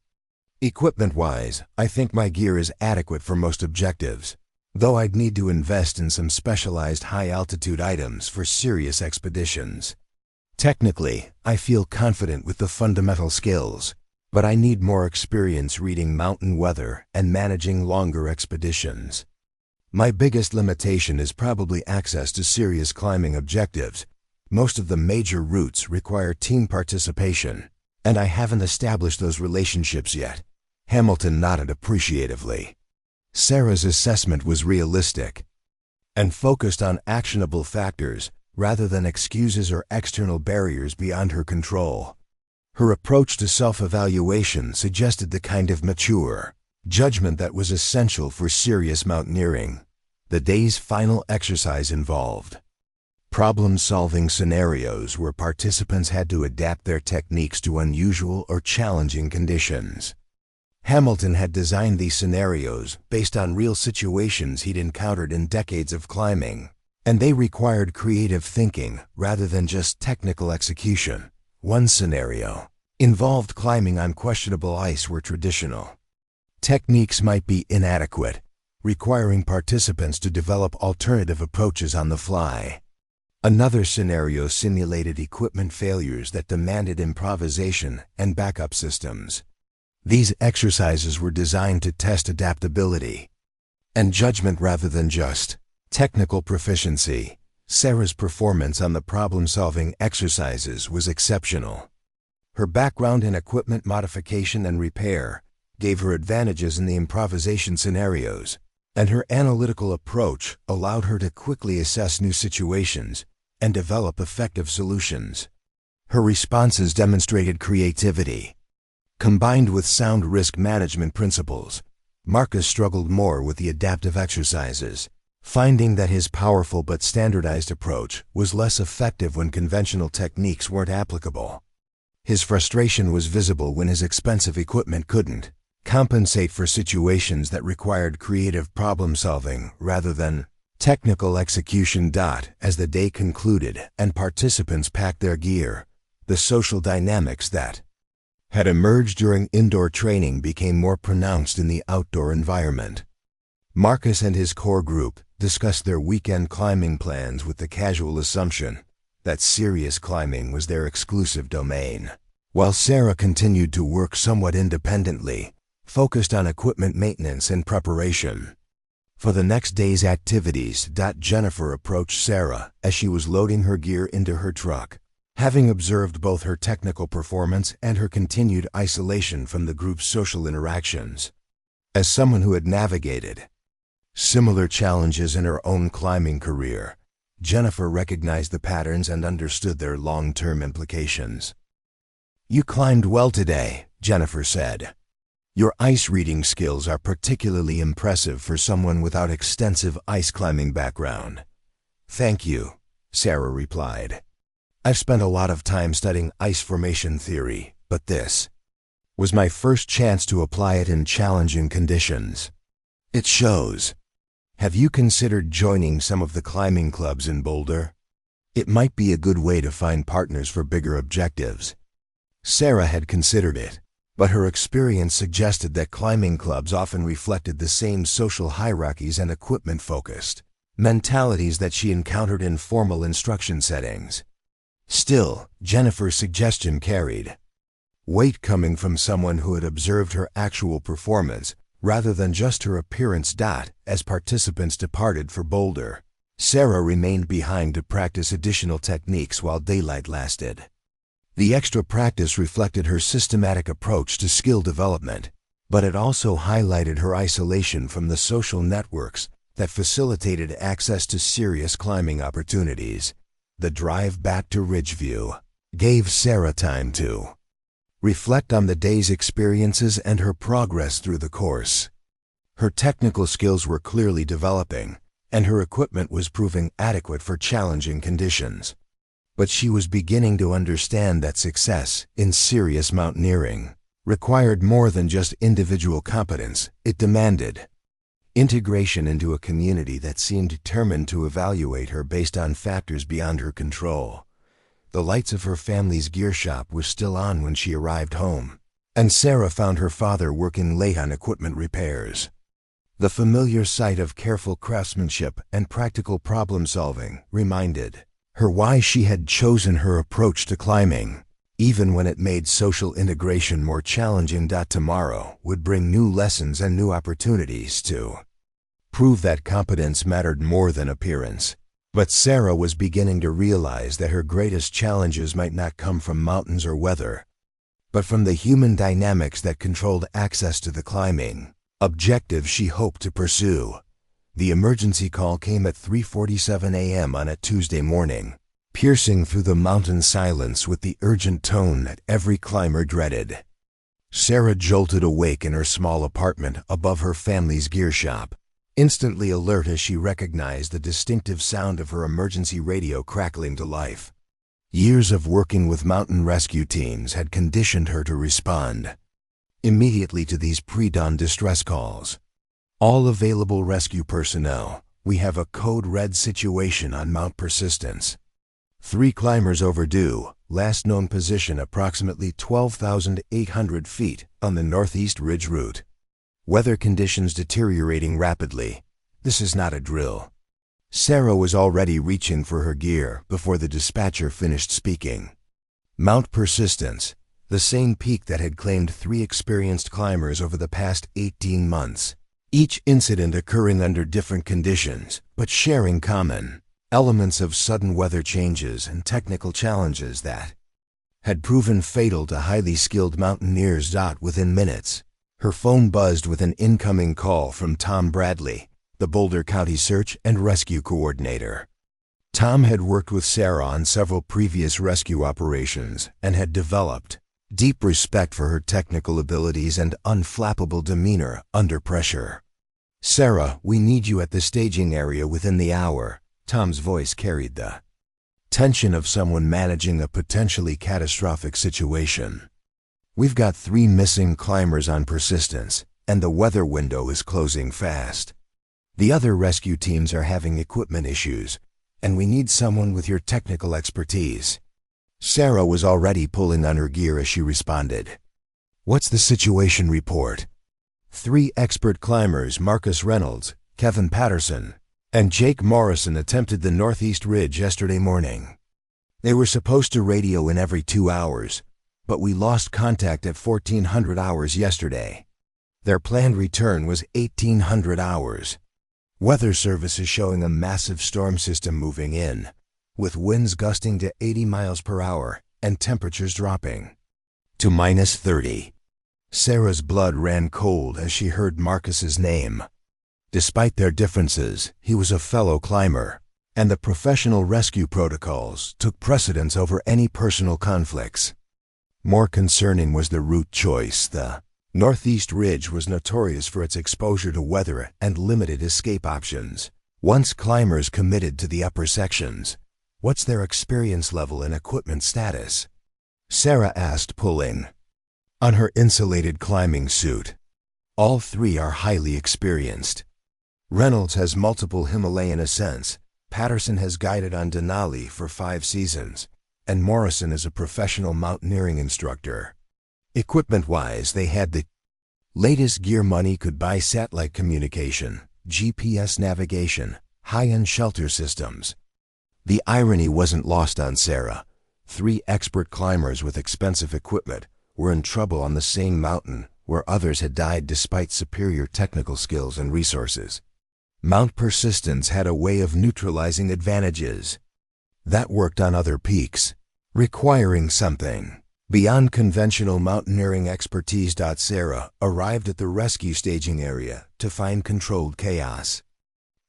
"Equipment-wise, I think my gear is adequate for most objectives, though I'd need to invest in some specialized high-altitude items for serious expeditions. Technically, I feel confident with the fundamental skills, but I need more experience reading mountain weather and managing longer expeditions. My biggest limitation is probably access to serious climbing objectives. Most of the major routes require team participation, and I haven't established those relationships yet." Hamilton nodded appreciatively. Sarah's assessment was realistic and focused on actionable factors rather than excuses or external barriers beyond her control. Her approach to self-evaluation suggested the kind of mature judgment that was essential for serious mountaineering. The day's final exercise involved problem-solving scenarios where participants had to adapt their techniques to unusual or challenging conditions. Hamilton had designed these scenarios based on real situations he'd encountered in decades of climbing, and they required creative thinking rather than just technical execution. One scenario involved climbing on questionable ice where traditional techniques might be inadequate, requiring participants to develop alternative approaches on the fly. Another scenario simulated equipment failures that demanded improvisation and backup systems. These exercises were designed to test adaptability and judgment rather than just technical proficiency. Sarah's performance on the problem-solving exercises was exceptional. Her background in equipment modification and repair gave her advantages in the improvisation scenarios, and her analytical approach allowed her to quickly assess new situations and develop effective solutions. Her responses demonstrated creativity, combined with sound risk management principles. Marcus struggled more with the adaptive exercises, finding that his powerful but standardized approach was less effective when conventional techniques weren't applicable. His frustration was visible when his expensive equipment couldn't compensate for situations that required creative problem-solving rather than technical execution. As the day concluded and participants packed their gear, the social dynamics that had emerged during indoor training became more pronounced in the outdoor environment. Marcus and his core group discussed their weekend climbing plans with the casual assumption that serious climbing was their exclusive domain, while Sarah continued to work somewhat independently, focused on equipment maintenance and preparation for the next day's activities. Jennifer approached Sarah as she was loading her gear into her truck, having observed both her technical performance and her continued isolation from the group's social interactions. As someone who had navigated similar challenges in her own climbing career, Jennifer recognized the patterns and understood their long-term implications. "You climbed well today," Jennifer said. "Your ice reading skills are particularly impressive for someone without extensive ice climbing background." "Thank you," Sarah replied. "I've spent a lot of time studying ice formation theory, but this was my first chance to apply it in challenging conditions. It shows. Have you considered joining some of the climbing clubs in Boulder? It might be a good way to find partners for bigger objectives." Sarah had considered it, but her experience suggested that climbing clubs often reflected the same social hierarchies and equipment-focused mentalities that she encountered in formal instruction settings. Still, Jennifer's suggestion carried weight coming from someone who had observed her actual performance rather than just her appearance. As participants departed for Boulder, Sarah remained behind to practice additional techniques while daylight lasted. The extra practice reflected her systematic approach to skill development, but it also highlighted her isolation from the social networks that facilitated access to serious climbing opportunities. The drive back to Ridgeview gave Sarah time to reflect on the day's experiences and her progress through the course. Her technical skills were clearly developing, and her equipment was proving adequate for challenging conditions. But she was beginning to understand that success in serious mountaineering required more than just individual competence. It demanded integration into a community that seemed determined to evaluate her based on factors beyond her control. The lights of her family's gear shop were still on when she arrived home, and Sarah found her father working late on equipment repairs. The familiar sight of careful craftsmanship and practical problem-solving reminded her why she had chosen her approach to climbing, even when it made social integration more challenging. Tomorrow would bring new lessons and new opportunities to prove that competence mattered more than appearance. But Sarah was beginning to realize that her greatest challenges might not come from mountains or weather, but from the human dynamics that controlled access to the climbing objective she hoped to pursue. The emergency call came at 3:47 a.m. on a Tuesday morning, piercing through the mountain silence with the urgent tone that every climber dreaded. Sarah jolted awake in her small apartment above her family's gear shop. instantly alert as she recognized the distinctive sound of her emergency radio crackling to life. Years of working with mountain rescue teams had conditioned her to respond immediately to these pre-dawn distress calls. All available rescue personnel, we have a code red situation on Mount Persistence. 3 climbers overdue, last known position approximately 12,800 feet on the Northeast Ridge route. Weather conditions deteriorating rapidly. This is not a drill. Sarah was already reaching for her gear before the dispatcher finished speaking. Mount Persistence, the same peak that had claimed 3 experienced climbers over the past 18 months. Each incident occurring under different conditions, but sharing common elements of sudden weather changes and technical challenges that had proven fatal to highly skilled mountaineers. Within minutes, her phone buzzed with an incoming call from Tom Bradley, the Boulder County Search and Rescue Coordinator. Tom had worked with Sarah on several previous rescue operations and had developed deep respect for her technical abilities and unflappable demeanor under pressure. "Sarah, we need you at the staging area within the hour." Tom's voice carried the tension of someone managing a potentially catastrophic situation. "We've got 3 missing climbers on Persistence, and the weather window is closing fast. The other rescue teams are having equipment issues, and we need someone with your technical expertise." Sarah was already pulling on her gear as she responded. "What's the situation report?" 3 expert climbers, Marcus Reynolds, Kevin Patterson, and Jake Morrison, attempted the Northeast Ridge yesterday morning. They were supposed to radio in every 2 hours, but we lost contact at 1400 hours yesterday. Their planned return was 1800 hours. Weather Service is showing a massive storm system moving in, with winds gusting to 80 miles per hour and temperatures dropping to -30. Sarah's blood ran cold as she heard Marcus's name. Despite their differences, he was a fellow climber, and the professional rescue protocols took precedence over any personal conflicts. More concerning was the route choice. The Northeast Ridge was notorious for its exposure to weather and limited escape options. Once climbers committed to the upper sections, what's their experience level and equipment status? Sarah asked, pulling on her insulated climbing suit. All 3 are highly experienced. Reynolds has multiple Himalayan ascents, Patterson has guided on Denali for 5 seasons, and Morrison is a professional mountaineering instructor. Equipment-wise, they had the latest gear money could buy: satellite communication, GPS navigation, high-end shelter systems. The irony wasn't lost on Sarah. 3 expert climbers with expensive equipment were in trouble on the same mountain where others had died despite superior technical skills and resources. Mount Persistence had a way of neutralizing advantages that worked on other peaks, requiring something beyond conventional mountaineering expertise. Sarah arrived at the rescue staging area to find controlled chaos.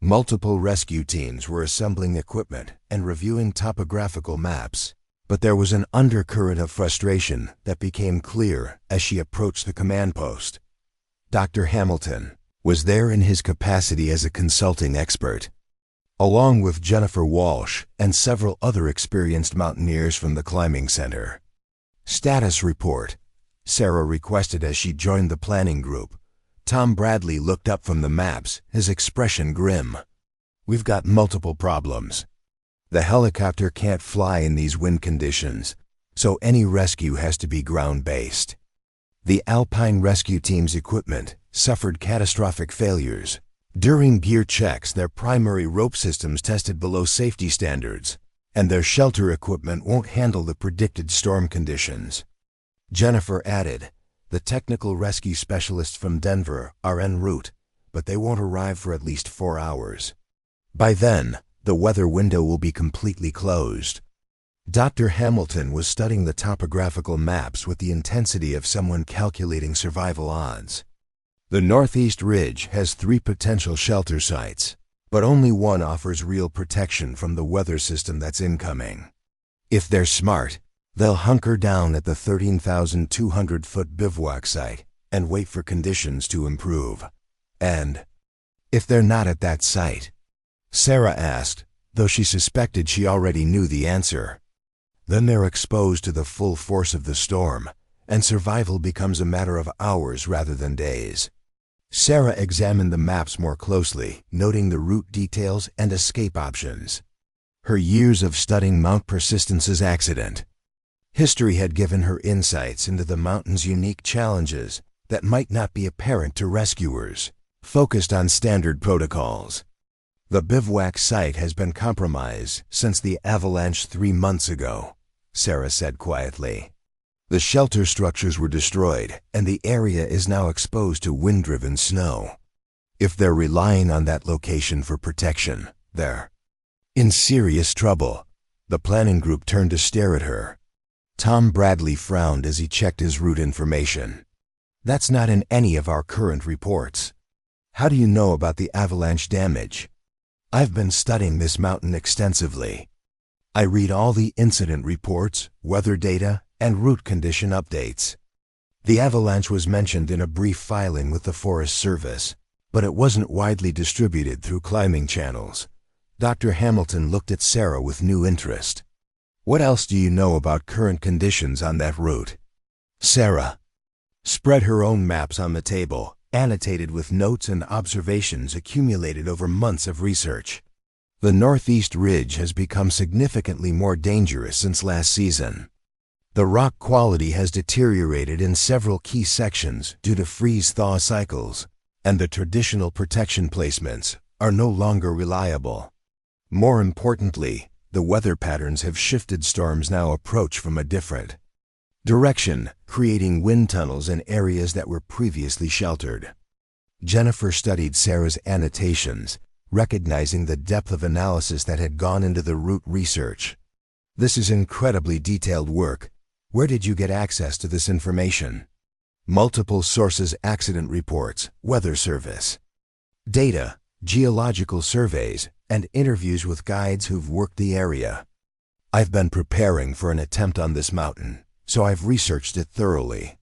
Multiple rescue teams were assembling equipment and reviewing topographical maps, but there was an undercurrent of frustration that became clear as she approached the command post. Dr. Hamilton was there in his capacity as a consulting expert, along with Jennifer Walsh and several other experienced mountaineers from the climbing center. "Status report," Sarah requested as she joined the planning group. Tom Bradley looked up from the maps, his expression grim. "We've got multiple problems. The helicopter can't fly in these wind conditions, so any rescue has to be ground-based. The Alpine Rescue Team's equipment suffered catastrophic failures. During gear checks, their primary rope systems tested below safety standards, and their shelter equipment won't handle the predicted storm conditions." Jennifer added, "The technical rescue specialists from Denver are en route, but they won't arrive for at least 4 hours. By then, the weather window will be completely closed." Dr. Hamilton was studying the topographical maps with the intensity of someone calculating survival odds. The Northeast Ridge has 3 potential shelter sites, but only one offers real protection from the weather system that's incoming. If they're smart, they'll hunker down at the 13,200-foot bivouac site and wait for conditions to improve. And If they're not at that site? Sarah asked, though she suspected she already knew the answer. Then they're exposed to the full force of the storm, and survival becomes a matter of hours rather than days. Sarah examined the maps more closely, noting the route details and escape options. Her years of studying Mount Persistence's accident. History had given her insights into the mountain's unique challenges that might not be apparent to rescuers, focused on standard protocols. The bivouac site has been compromised since the avalanche 3 months ago, Sarah said quietly. The shelter structures were destroyed, and the area is now exposed to wind-driven snow. If they're relying on that location for protection, they're in serious trouble. The planning group turned to stare at her. Tom Bradley frowned as he checked his route information. That's not in any of our current reports. How do you know about the avalanche damage? I've been studying this mountain extensively. I read all the incident reports, weather data, and route condition updates. The avalanche was mentioned in a brief filing with the Forest Service, but it wasn't widely distributed through climbing channels. Dr. Hamilton looked at Sarah with new interest. What else do you know about current conditions on that route? Sarah spread her own maps on the table, annotated with notes and observations accumulated over months of research. The Northeast Ridge has become significantly more dangerous since last season. The rock quality has deteriorated in several key sections due to freeze-thaw cycles, and the traditional protection placements are no longer reliable. More importantly, the weather patterns have shifted. Storms now approach from a different direction, creating wind tunnels in areas that were previously sheltered. Jennifer studied Sarah's annotations, recognizing the depth of analysis that had gone into the route research. This is incredibly detailed work. Where did you get access to this information? Multiple sources: accident reports, weather service data, geological surveys, and interviews with guides who've worked the area. I've been preparing for an attempt on this mountain, so I've researched it thoroughly.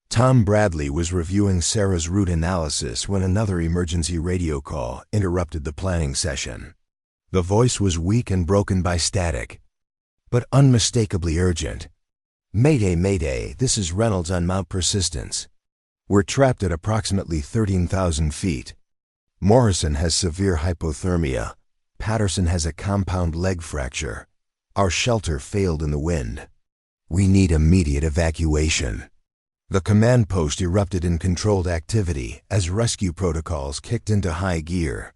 Tom Bradley was reviewing Sarah's route analysis when another emergency radio call interrupted the planning session. The voice was weak and broken by static, but unmistakably urgent. Mayday, mayday, this is Reynolds on Mount Persistence. We're trapped at approximately 13,000 feet. Morrison has severe hypothermia. Patterson has a compound leg fracture. Our shelter failed in the wind. We need immediate evacuation. The command post erupted in controlled activity as rescue protocols kicked into high gear.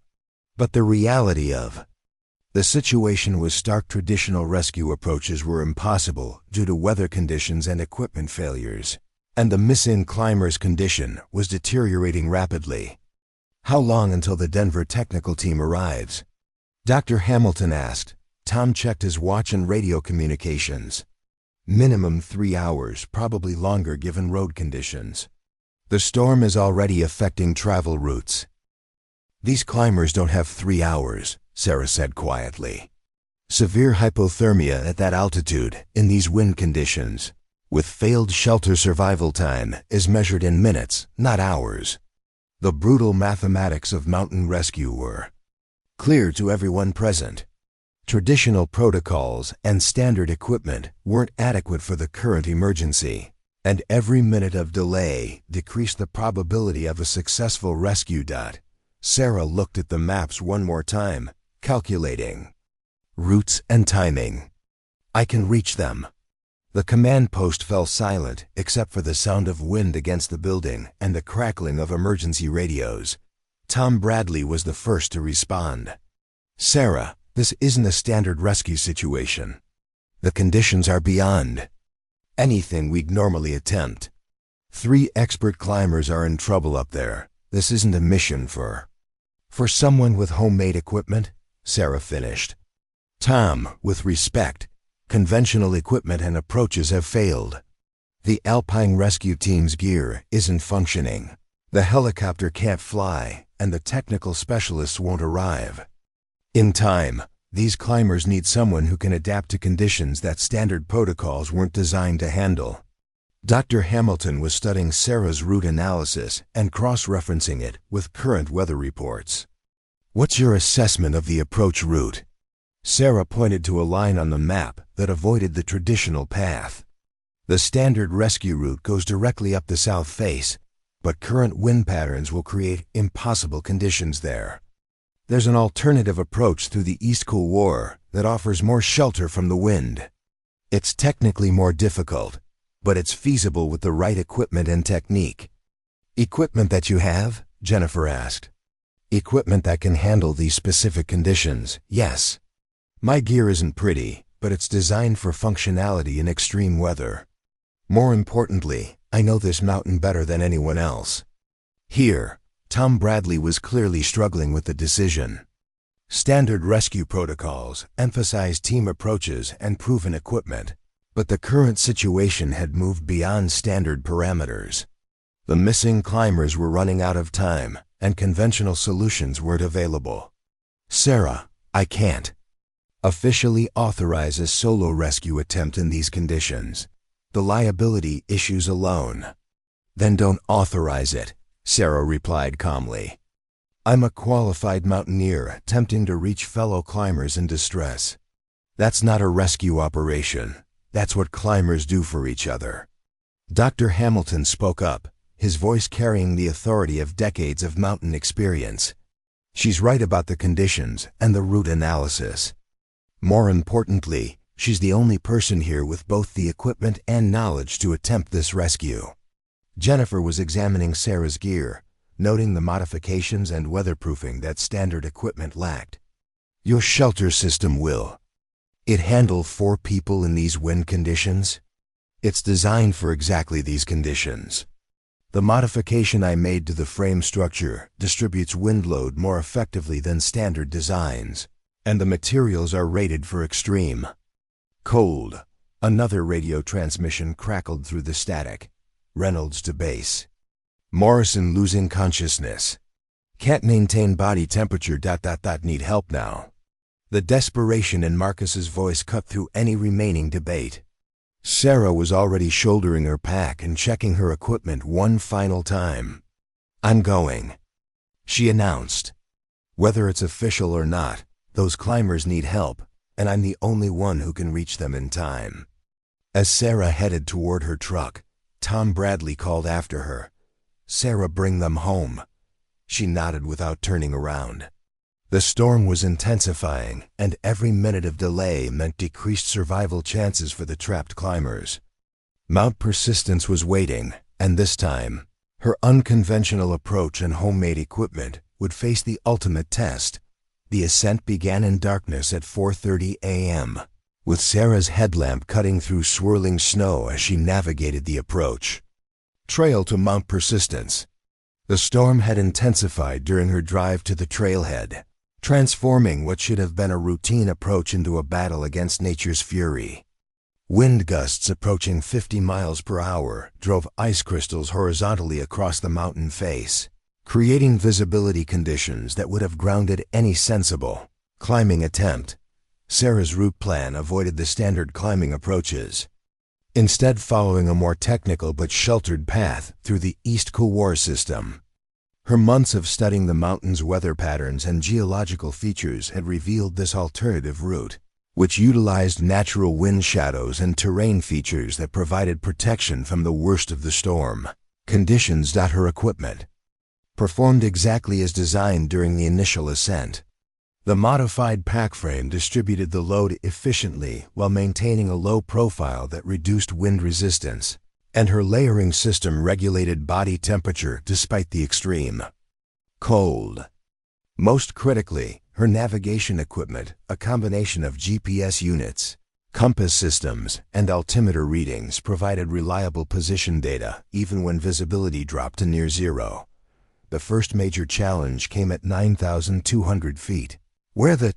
But the reality of the situation was stark. Traditional rescue approaches were impossible due to weather conditions and equipment failures, and the missing climber's condition was deteriorating rapidly. How long until the Denver technical team arrives? Dr. Hamilton asked. Tom checked his watch and radio communications. Minimum 3 hours, probably longer given road conditions. The storm is already affecting travel routes. These climbers don't have 3 hours, Sarah said quietly. Severe hypothermia at that altitude, in these wind conditions, with failed shelter survival time, is measured in minutes, not hours. The brutal mathematics of mountain rescue were clear to everyone present. Traditional protocols and standard equipment weren't adequate for the current emergency, and every minute of delay decreased the probability of a successful rescue. Sarah looked at the maps one more time, calculating routes and timing. I can reach them. The command post fell silent except for the sound of wind against the building and the crackling of emergency radios. Tom Bradley was the first to respond. Sarah, this isn't a standard rescue situation. The conditions are beyond anything we'd normally attempt. 3 expert climbers are in trouble up there. This isn't a mission for someone with homemade equipment, Sarah finished. Tom, with respect, conventional equipment and approaches have failed. The Alpine rescue team's gear isn't functioning. The helicopter can't fly, and the technical specialists won't arrive in time. These climbers need someone who can adapt to conditions that standard protocols weren't designed to handle. Dr. Hamilton was studying Sarah's route analysis and cross-referencing it with current weather reports. What's your assessment of the approach route? Sarah pointed to a line on the map that avoided the traditional path. The standard rescue route goes directly up the south face, but current wind patterns will create impossible conditions there. There's an alternative approach through the East Couloir that offers more shelter from the wind. It's technically more difficult, but it's feasible with the right equipment and technique. Equipment that you have? Jennifer asked. Equipment that can handle these specific conditions, yes. My gear isn't pretty, but it's designed for functionality in extreme weather. More importantly, I know this mountain better than anyone else. Here, Tom Bradley was clearly struggling with the decision. Standard rescue protocols emphasize team approaches and proven equipment, but the current situation had moved beyond standard parameters. The missing climbers were running out of time, and conventional solutions weren't available. Sarah, I can't officially authorize a solo rescue attempt in these conditions. The liability issues alone. Then don't authorize it, Sarah replied calmly. I'm a qualified mountaineer attempting to reach fellow climbers in distress. That's not a rescue operation. That's what climbers do for each other. Dr. Hamilton spoke up, his voice carrying the authority of decades of mountain experience. She's right about the conditions and the route analysis. More importantly, she's the only person here with both the equipment and knowledge to attempt this rescue. Jennifer was examining Sarah's gear, noting the modifications and weatherproofing that standard equipment lacked. Your shelter system will it handle 4 people in these wind conditions? It's designed for exactly these conditions. The modification I made to the frame structure distributes wind load more effectively than standard designs, and the materials are rated for extreme cold. Another radio transmission crackled through the static. Reynolds to base. Morrison losing consciousness. Can't maintain body temperature. Need help now. The desperation in Marcus's voice cut through any remaining debate. Sarah was already shouldering her pack and checking her equipment one final time. I'm going, she announced. Whether it's official or not, those climbers need help, and I'm the only one who can reach them in time. As Sarah headed toward her truck, Tom Bradley called after her. Sarah, bring them home. She nodded without turning around. The storm was intensifying, and every minute of delay meant decreased survival chances for the trapped climbers. Mount Persistence was waiting, and this time, her unconventional approach and homemade equipment would face the ultimate test. The ascent began in darkness at 4:30 a.m., with Sarah's headlamp cutting through swirling snow as she navigated the approach. Trail to Mount Persistence. The storm had intensified during her drive to the trailhead, transforming what should have been a routine approach into a battle against nature's fury. Wind gusts approaching 50 miles per hour drove ice crystals horizontally across the mountain face, creating visibility conditions that would have grounded any sensible climbing attempt. Sarah's route plan avoided the standard climbing approaches, instead following a more technical but sheltered path through the East Couloir system. Her months of studying the mountain's weather patterns and geological features had revealed this alternative route, which utilized natural wind shadows and terrain features that provided protection from the worst of the storm conditions. Her equipment performed exactly as designed during the initial ascent. The modified pack frame distributed the load efficiently while maintaining a low profile that reduced wind resistance, and her layering system regulated body temperature despite the extreme cold. Most critically, her navigation equipment, a combination of GPS units, compass systems, and altimeter readings, provided reliable position data even when visibility dropped to near zero. The first major challenge came at 9,200 feet, where the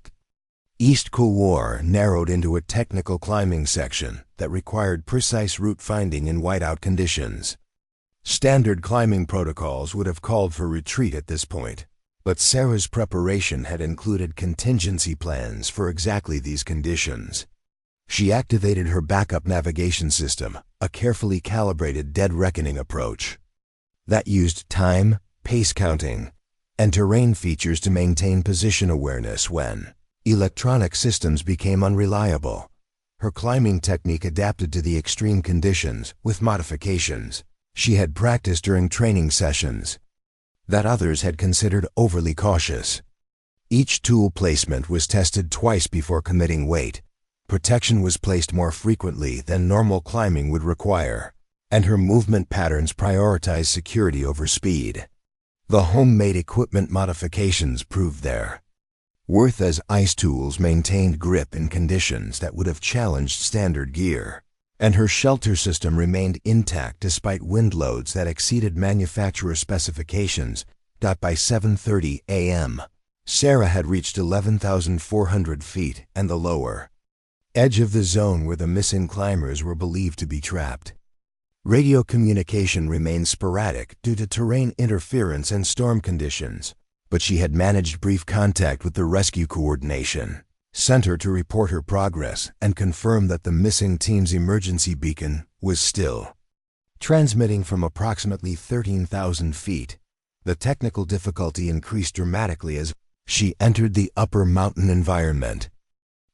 East Couloir narrowed into a technical climbing section that required precise route finding in whiteout conditions. Standard climbing protocols would have called for retreat at this point, but Sarah's preparation had included contingency plans for exactly these conditions. She activated her backup navigation system, a carefully calibrated dead reckoning approach that used time, pace counting, and terrain features to maintain position awareness when electronic systems became unreliable. Her climbing technique adapted to the extreme conditions with modifications she had practiced during training sessions that others had considered overly cautious. Each tool placement was tested twice before committing weight. Protection was placed more frequently than normal climbing would require, and her movement patterns prioritized security over speed. The homemade equipment modifications proved their worth as ice tools maintained grip in conditions that would have challenged standard gear, and her shelter system remained intact despite wind loads that exceeded manufacturer specifications. By 7:30 a.m., Sarah had reached 11,400 feet and the lower edge of the zone where the missing climbers were believed to be trapped. Radio communication remained sporadic due to terrain interference and storm conditions, but she had managed brief contact with the Rescue Coordination Center to report her progress and confirm that the missing team's emergency beacon was still transmitting from approximately 13,000 feet. The technical difficulty increased dramatically as she entered the upper mountain environment.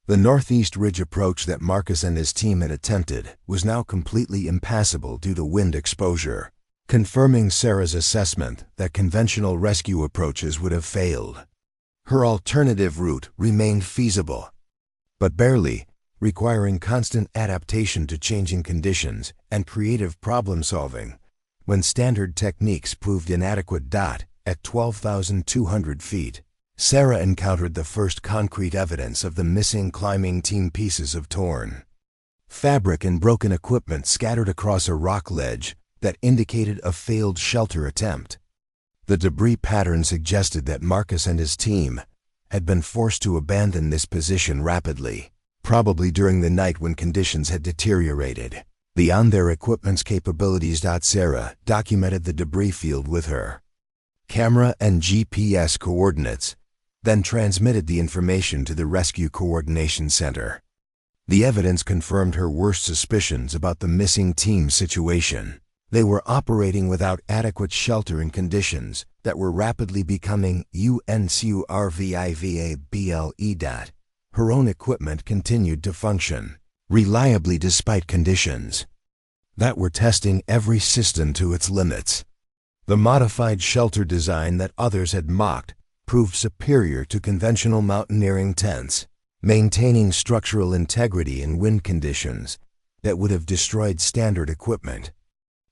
The northeast ridge approach that Marcus and his team had attempted was now completely impassable due to wind exposure, confirming Sarah's assessment that conventional rescue approaches would have failed. Her alternative route remained feasible, but barely, requiring constant adaptation to changing conditions and creative problem-solving when standard techniques proved inadequate. At 12,200 feet, Sarah encountered the first concrete evidence of the missing climbing team: pieces of torn fabric and broken equipment scattered across a rock ledge that indicated a failed shelter attempt. The debris pattern suggested that Marcus and his team had been forced to abandon this position rapidly, probably during the night when conditions had deteriorated beyond their equipment's capabilities. Sarah documented the debris field with her camera and GPS coordinates, then transmitted the information to the Rescue Coordination Center. The evidence confirmed her worst suspicions about the missing team's situation. They were operating without adequate sheltering conditions that were rapidly becoming unsurvivable. Her own equipment continued to function reliably despite conditions that were testing every system to its limits. The modified shelter design that others had mocked proved superior to conventional mountaineering tents, maintaining structural integrity in wind conditions that would have destroyed standard equipment.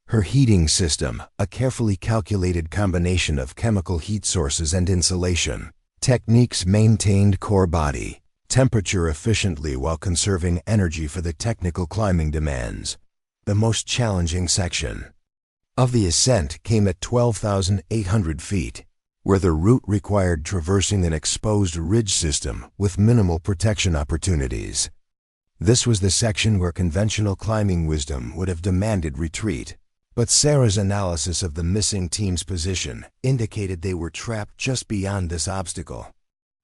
Her heating system, a carefully calculated combination of chemical heat sources and insulation techniques, maintained core body temperature efficiently while conserving energy for the technical climbing demands. The most challenging section of the ascent came at 12,800 feet, where the route required traversing an exposed ridge system with minimal protection opportunities. This was the section where conventional climbing wisdom would have demanded retreat, but Sarah's analysis of the missing team's position indicated they were trapped just beyond this obstacle.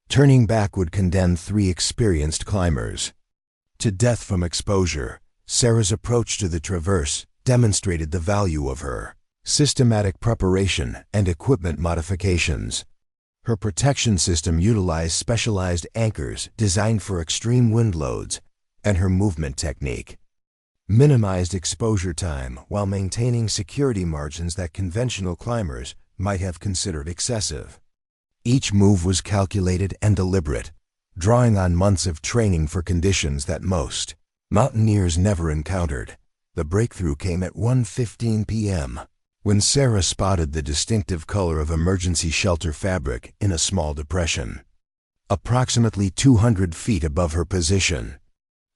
Turning back would condemn 3 experienced climbers to death from exposure. Sarah's approach to the traverse demonstrated the value of her systematic preparation and equipment modifications. Her protection system utilized specialized anchors designed for extreme wind loads, and her movement technique minimized exposure time while maintaining security margins that conventional climbers might have considered excessive. Each move was calculated and deliberate, drawing on months of training for conditions that most mountaineers never encountered. The breakthrough came at 1:15 p.m. when Sarah spotted the distinctive color of emergency shelter fabric in a small depression, approximately 200 feet above her position.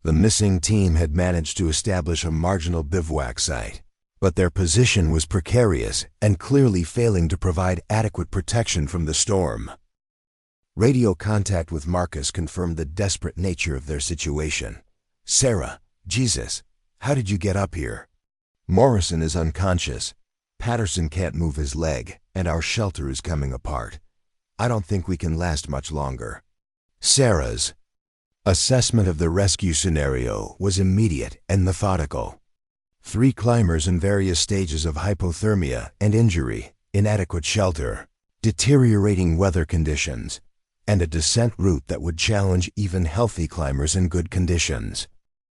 The missing team had managed to establish a marginal bivouac site, but their position was precarious and clearly failing to provide adequate protection from the storm. Radio contact with Marcus confirmed the desperate nature of their situation. "Sarah, Jesus, how did you get up here? Morrison is unconscious. Patterson can't move his leg, and our shelter is coming apart. I don't think we can last much longer." Sarah's assessment of the rescue scenario was immediate and methodical. 3 climbers in various stages of hypothermia and injury, inadequate shelter, deteriorating weather conditions, and a descent route that would challenge even healthy climbers in good conditions.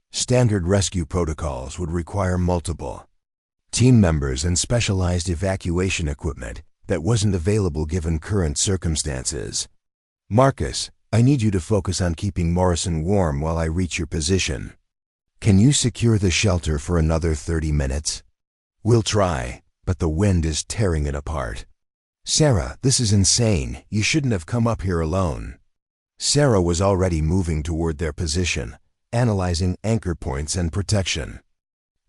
Standard rescue protocols would require multiple team members and specialized evacuation equipment that wasn't available given current circumstances. Marcus, I need you to focus on keeping Morrison warm while I reach your position. Can you secure the shelter for another 30 minutes? We'll try, but the wind is tearing it apart. Sarah, this is insane. You shouldn't have come up here alone. Sarah was already moving toward their position, analyzing anchor points and protection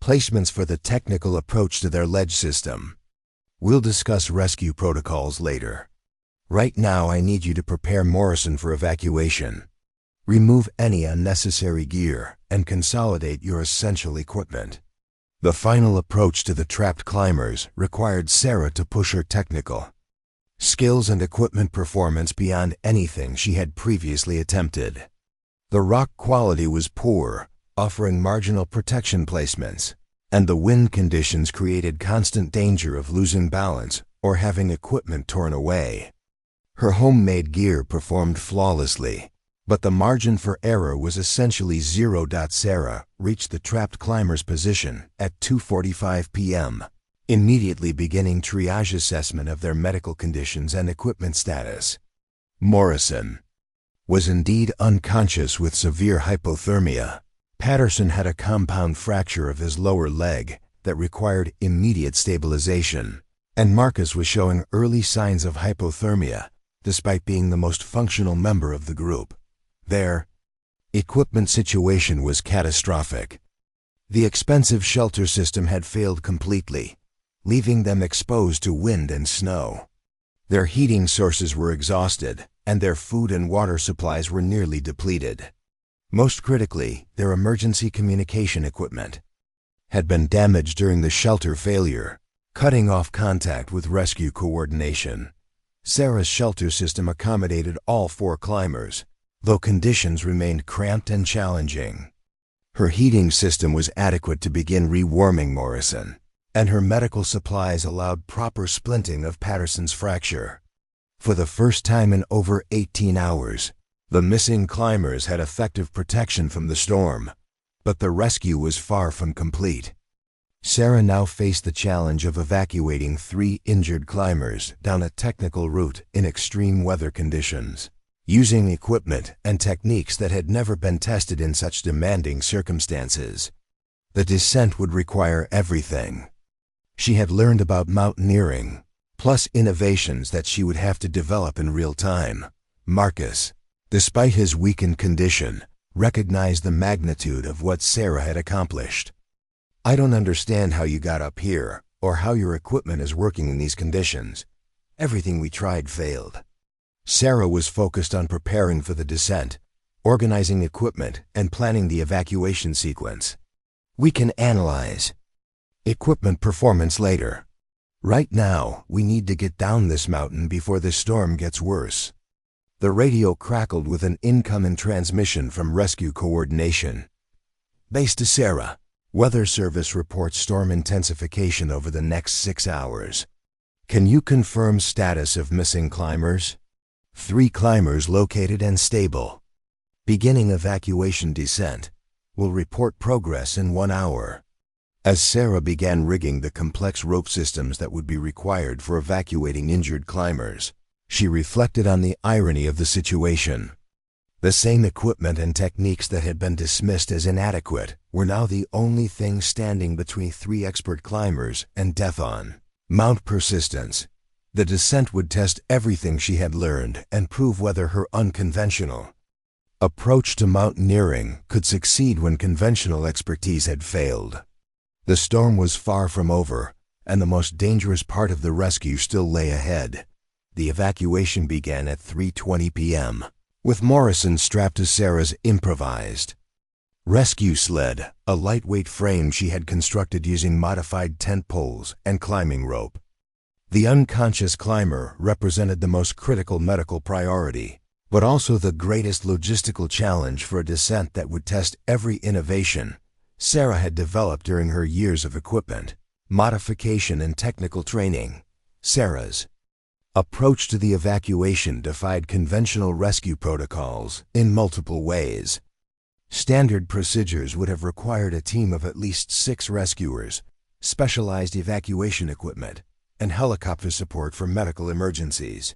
placements for the technical approach to their ledge system. We'll discuss rescue protocols later. Right now, I need you to prepare Morrison for evacuation. Remove any unnecessary gear and consolidate your essential equipment. The final approach to the trapped climbers required Sarah to push her technical skills and equipment performance beyond anything she had previously attempted. The rock quality was poor, offering marginal protection placements, and the wind conditions created constant danger of losing balance or having equipment torn away. Her homemade gear performed flawlessly, but the margin for error was essentially zero. Sarah reached the trapped climber's position at 2:45 p.m., immediately beginning triage assessment of their medical conditions and equipment status. Morrison was indeed unconscious with severe hypothermia. Patterson had a compound fracture of his lower leg that required immediate stabilization, and Marcus was showing early signs of hypothermia despite being the most functional member of the group. Their equipment situation was catastrophic. The expensive shelter system had failed completely, leaving them exposed to wind and snow. Their heating sources were exhausted, and their food and water supplies were nearly depleted. Most critically, their emergency communication equipment had been damaged during the shelter failure, cutting off contact with rescue coordination. Sarah's shelter system accommodated all 4 climbers, though conditions remained cramped and challenging. Her heating system was adequate to begin rewarming Morrison, and her medical supplies allowed proper splinting of Patterson's fracture. For the first time in over 18 hours, the missing climbers had effective protection from the storm, but the rescue was far from complete. Sarah now faced the challenge of evacuating 3 injured climbers down a technical route in extreme weather conditions, using equipment and techniques that had never been tested in such demanding circumstances. The descent would require everything she had learned about mountaineering, plus innovations that she would have to develop in real time. Marcus, despite his weakened condition, recognized the magnitude of what Sarah had accomplished. I don't understand how you got up here, or how your equipment is working in these conditions. Everything we tried failed. Sarah was focused on preparing for the descent, organizing equipment, and planning the evacuation sequence. We can analyze equipment performance later. Right now, we need to get down this mountain before the storm gets worse. The radio crackled with an incoming transmission from rescue coordination. Base to Sarah. Weather Service reports storm intensification over the next 6 hours. Can you confirm status of missing climbers? 3 climbers located and stable. Beginning evacuation descent. Will report progress in 1 hour. As Sarah began rigging the complex rope systems that would be required for evacuating injured climbers, she reflected on the irony of the situation. The same equipment and techniques that had been dismissed as inadequate were now the only thing standing between 3 expert climbers and death on Mount Persistence. The descent would test everything she had learned and prove whether her unconventional approach to mountaineering could succeed when conventional expertise had failed. The storm was far from over, and the most dangerous part of the rescue still lay ahead. The evacuation began at 3:20 p.m., with Morrison strapped to Sarah's improvised rescue sled, a lightweight frame she had constructed using modified tent poles and climbing rope. The unconscious climber represented the most critical medical priority, but also the greatest logistical challenge for a descent that would test every innovation Sarah had developed during her years of equipment, modification, and technical training. Sarah's approach to the evacuation defied conventional rescue protocols in multiple ways. Standard procedures would have required a team of at least 6 rescuers, specialized evacuation equipment, and helicopter support for medical emergencies.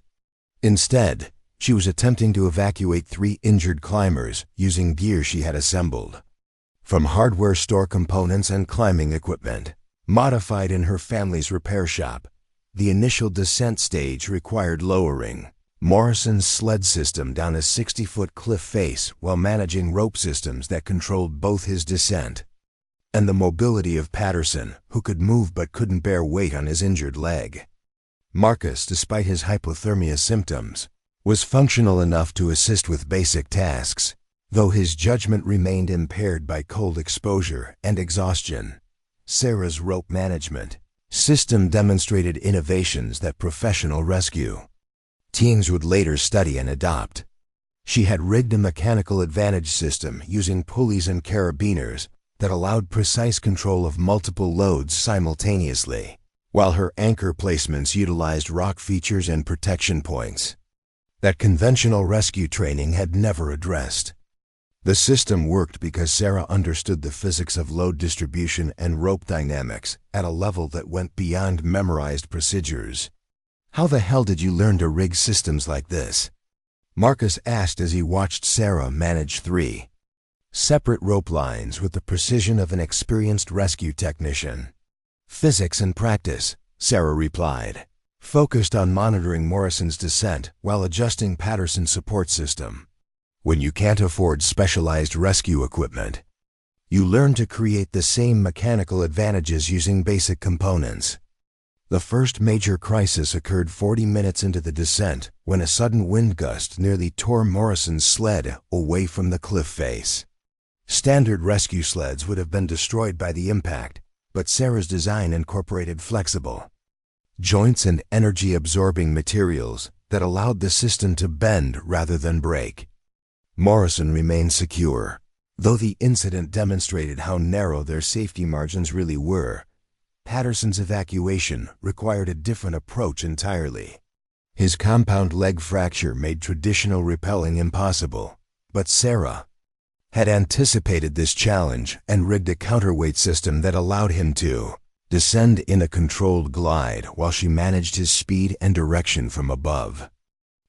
Instead, she was attempting to evacuate 3 injured climbers using gear she had assembled from hardware store components and climbing equipment, modified in her family's repair shop. The initial descent stage required lowering Morrison's sled system down a 60-foot cliff face while managing rope systems that controlled both his descent and the mobility of Patterson, who could move but couldn't bear weight on his injured leg. Marcus, despite his hypothermia symptoms, was functional enough to assist with basic tasks, though his judgment remained impaired by cold exposure and exhaustion. Sarah's rope management system demonstrated innovations that professional rescue teams would later study and adopt. She had rigged a mechanical advantage system using pulleys and carabiners that allowed precise control of multiple loads simultaneously, while her anchor placements utilized rock features and protection points that conventional rescue training had never addressed. The system worked because Sarah understood the physics of load distribution and rope dynamics at a level that went beyond memorized procedures. "How the hell did you learn to rig systems like this?" Marcus asked as he watched Sarah manage 3 separate rope lines with the precision of an experienced rescue technician. "Physics and practice," Sarah replied, focused on monitoring Morrison's descent while adjusting Patterson's support system. When you can't afford specialized rescue equipment, you learn to create the same mechanical advantages using basic components. The first major crisis occurred 40 minutes into the descent when a sudden wind gust nearly tore Morrison's sled away from the cliff face. Standard rescue sleds would have been destroyed by the impact, but Sarah's design incorporated flexible joints and energy-absorbing materials that allowed the system to bend rather than break. Morrison remained secure, though the incident demonstrated how narrow their safety margins really were. Patterson's evacuation required a different approach entirely. His compound leg fracture made traditional rappelling impossible, but Sarah had anticipated this challenge and rigged a counterweight system that allowed him to descend in a controlled glide while she managed his speed and direction from above.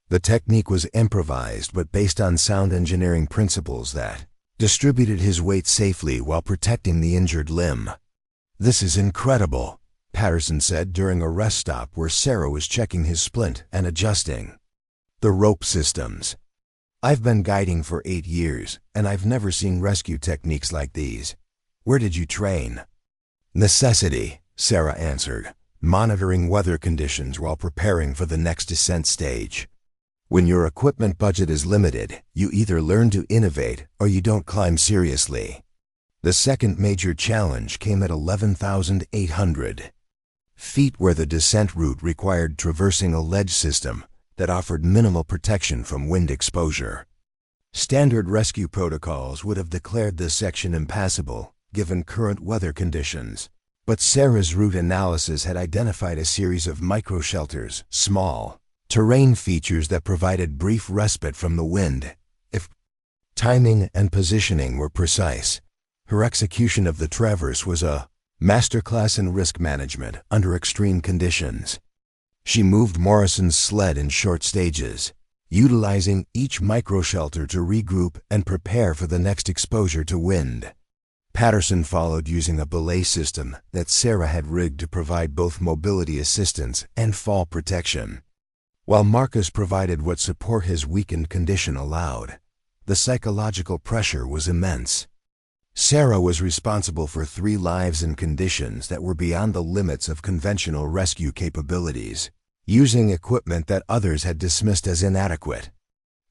The technique was improvised but based on sound engineering principles that distributed his weight safely while protecting the injured limb. "This is incredible," Patterson said during a rest stop where Sarah was checking his splint and adjusting the rope systems. "I've been guiding for 8 years, and I've never seen rescue techniques like these. Where did you train?" "Necessity," Sarah answered, monitoring weather conditions while preparing for the next descent stage. When your equipment budget is limited, you either learn to innovate or you don't climb seriously. The second major challenge came at 11,800 feet, where the descent route required traversing a ledge system that offered minimal protection from wind exposure. Standard rescue protocols would have declared this section impassable, given current weather conditions, but Sarah's route analysis had identified a series of microshelters, small terrain features that provided brief respite from the wind if timing and positioning were precise. Her execution of the traverse was a masterclass in risk management under extreme conditions. She moved Morrison's sled in short stages, utilizing each microshelter to regroup and prepare for the next exposure to wind. Patterson followed using a belay system that Sarah had rigged to provide both mobility assistance and fall protection, while Marcus provided what support his weakened condition allowed. The psychological pressure was immense. Sarah was responsible for 3 lives in conditions that were beyond the limits of conventional rescue capabilities, using equipment that others had dismissed as inadequate.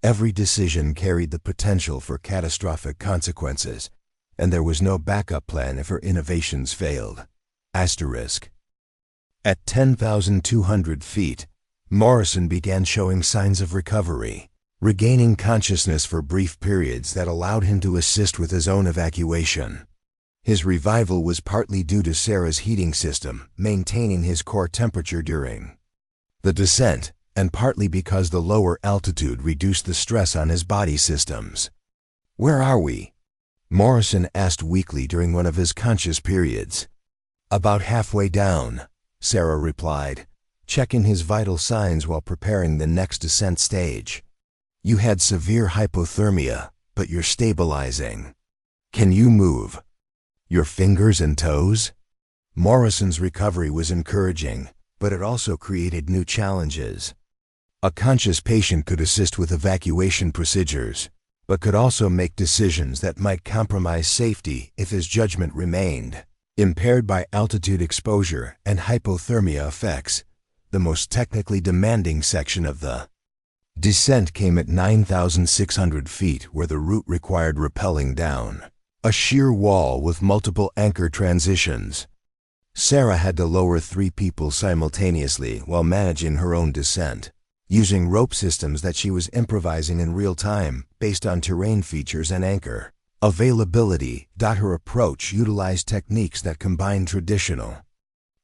Every decision carried the potential for catastrophic consequences, and there was no backup plan if her innovations failed. Asterisk. At 10,200 feet, Morrison began showing signs of recovery, regaining consciousness for brief periods that allowed him to assist with his own evacuation. His revival was partly due to Sarah's heating system maintaining his core temperature during the descent, and partly because the lower altitude reduced the stress on his body systems. "Where are we?" Morrison asked weakly during one of his conscious periods. "About halfway down," Sarah replied, checking his vital signs while preparing the next descent stage. "You had severe hypothermia, but you're stabilizing. Can you move your fingers and toes?" Morrison's recovery was encouraging, but it also created new challenges. A conscious patient could assist with evacuation procedures, but could also make decisions that might compromise safety if his judgment remained impaired by altitude exposure and hypothermia effects. The most technically demanding section of the descent came at 9,600 feet, where the route required rappelling down a sheer wall with multiple anchor transitions. Sarah had to lower 3 people simultaneously while managing her own descent, using rope systems that she was improvising in real time based on terrain features and anchor availability. Her approach utilized techniques that combined traditional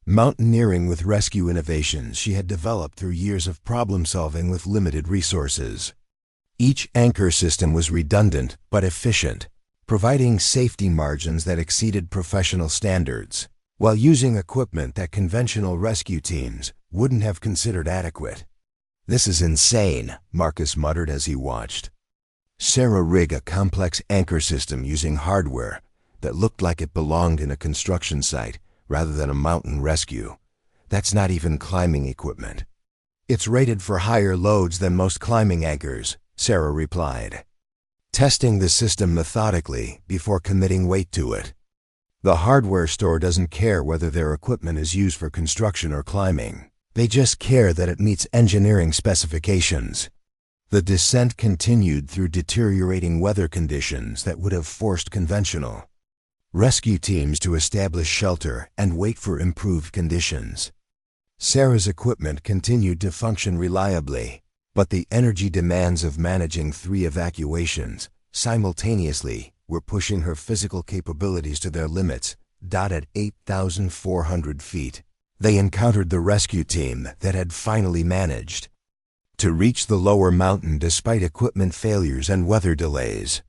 mountaineering with rescue innovations she had developed through years of problem-solving with limited resources. Each anchor system was redundant but efficient, providing safety margins that exceeded professional standards, while using equipment that conventional rescue teams wouldn't have considered adequate. "This is insane," Marcus muttered as he watched Sarah rig a complex anchor system using hardware that looked like it belonged in a construction site rather than a mountain rescue. "That's not even climbing equipment." "It's rated for higher loads than most climbing anchors," Sarah replied, testing the system methodically before committing weight to it. "The hardware store doesn't care whether their equipment is used for construction or climbing. They just care that it meets engineering specifications." The descent continued through deteriorating weather conditions that would have forced conventional rescue teams to establish shelter and wait for improved conditions. Sarah's equipment continued to function reliably, but the energy demands of managing 3 evacuations simultaneously were pushing her physical capabilities to their limits. At 8,400 feet, they encountered the rescue team that had finally managed to reach the lower mountain despite equipment failures and weather delays.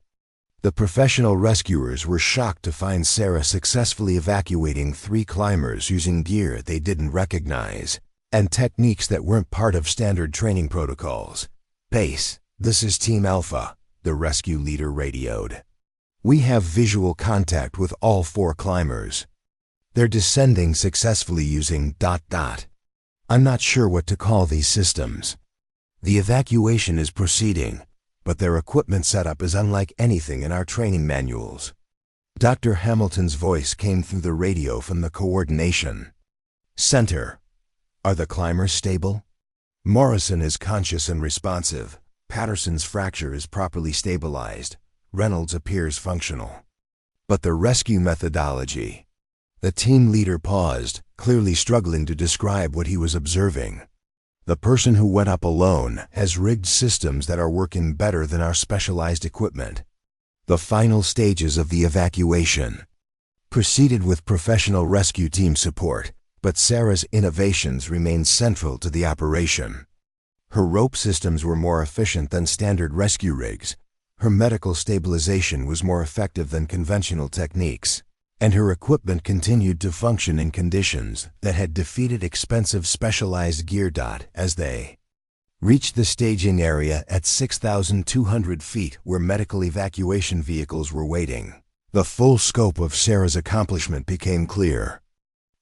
The professional rescuers were shocked to find Sarah successfully evacuating 3 climbers using gear they didn't recognize and techniques that weren't part of standard training protocols. "Base, this is Team Alpha," the rescue leader radioed. "We have visual contact with all 4 climbers. They're descending successfully using ... I'm not sure what to call these systems. The evacuation is proceeding, but their equipment setup is unlike anything in our training manuals." Dr. Hamilton's voice came through the radio from the coordination center. "Are the climbers stable?" "Morrison is conscious and responsive. Patterson's fracture is properly stabilized. Reynolds appears functional. But the rescue methodology..." The team leader paused, clearly struggling to describe what he was observing. "The person who went up alone has rigged systems that are working better than our specialized equipment." The final stages of the evacuation proceeded with professional rescue team support, but Sarah's innovations remained central to the operation. Her rope systems were more efficient than standard rescue rigs, her medical stabilization was more effective than conventional techniques, and her equipment continued to function in conditions that had defeated expensive specialized gear. As they reached the staging area at 6,200 feet where medical evacuation vehicles were waiting, the full scope of Sarah's accomplishment became clear.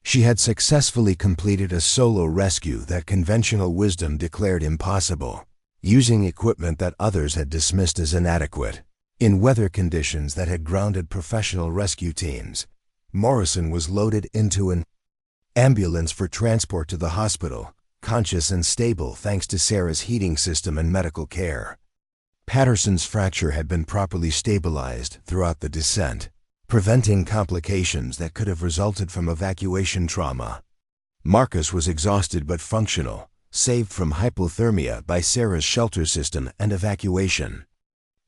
She had successfully completed a solo rescue that conventional wisdom declared impossible, using equipment that others had dismissed as inadequate. In weather conditions that had grounded professional rescue teams, Morrison was loaded into an ambulance for transport to the hospital, conscious and stable thanks to Sarah's heating system and medical care. Patterson's fracture had been properly stabilized throughout the descent, preventing complications that could have resulted from evacuation trauma. Marcus was exhausted but functional, saved from hypothermia by Sarah's shelter system and evacuation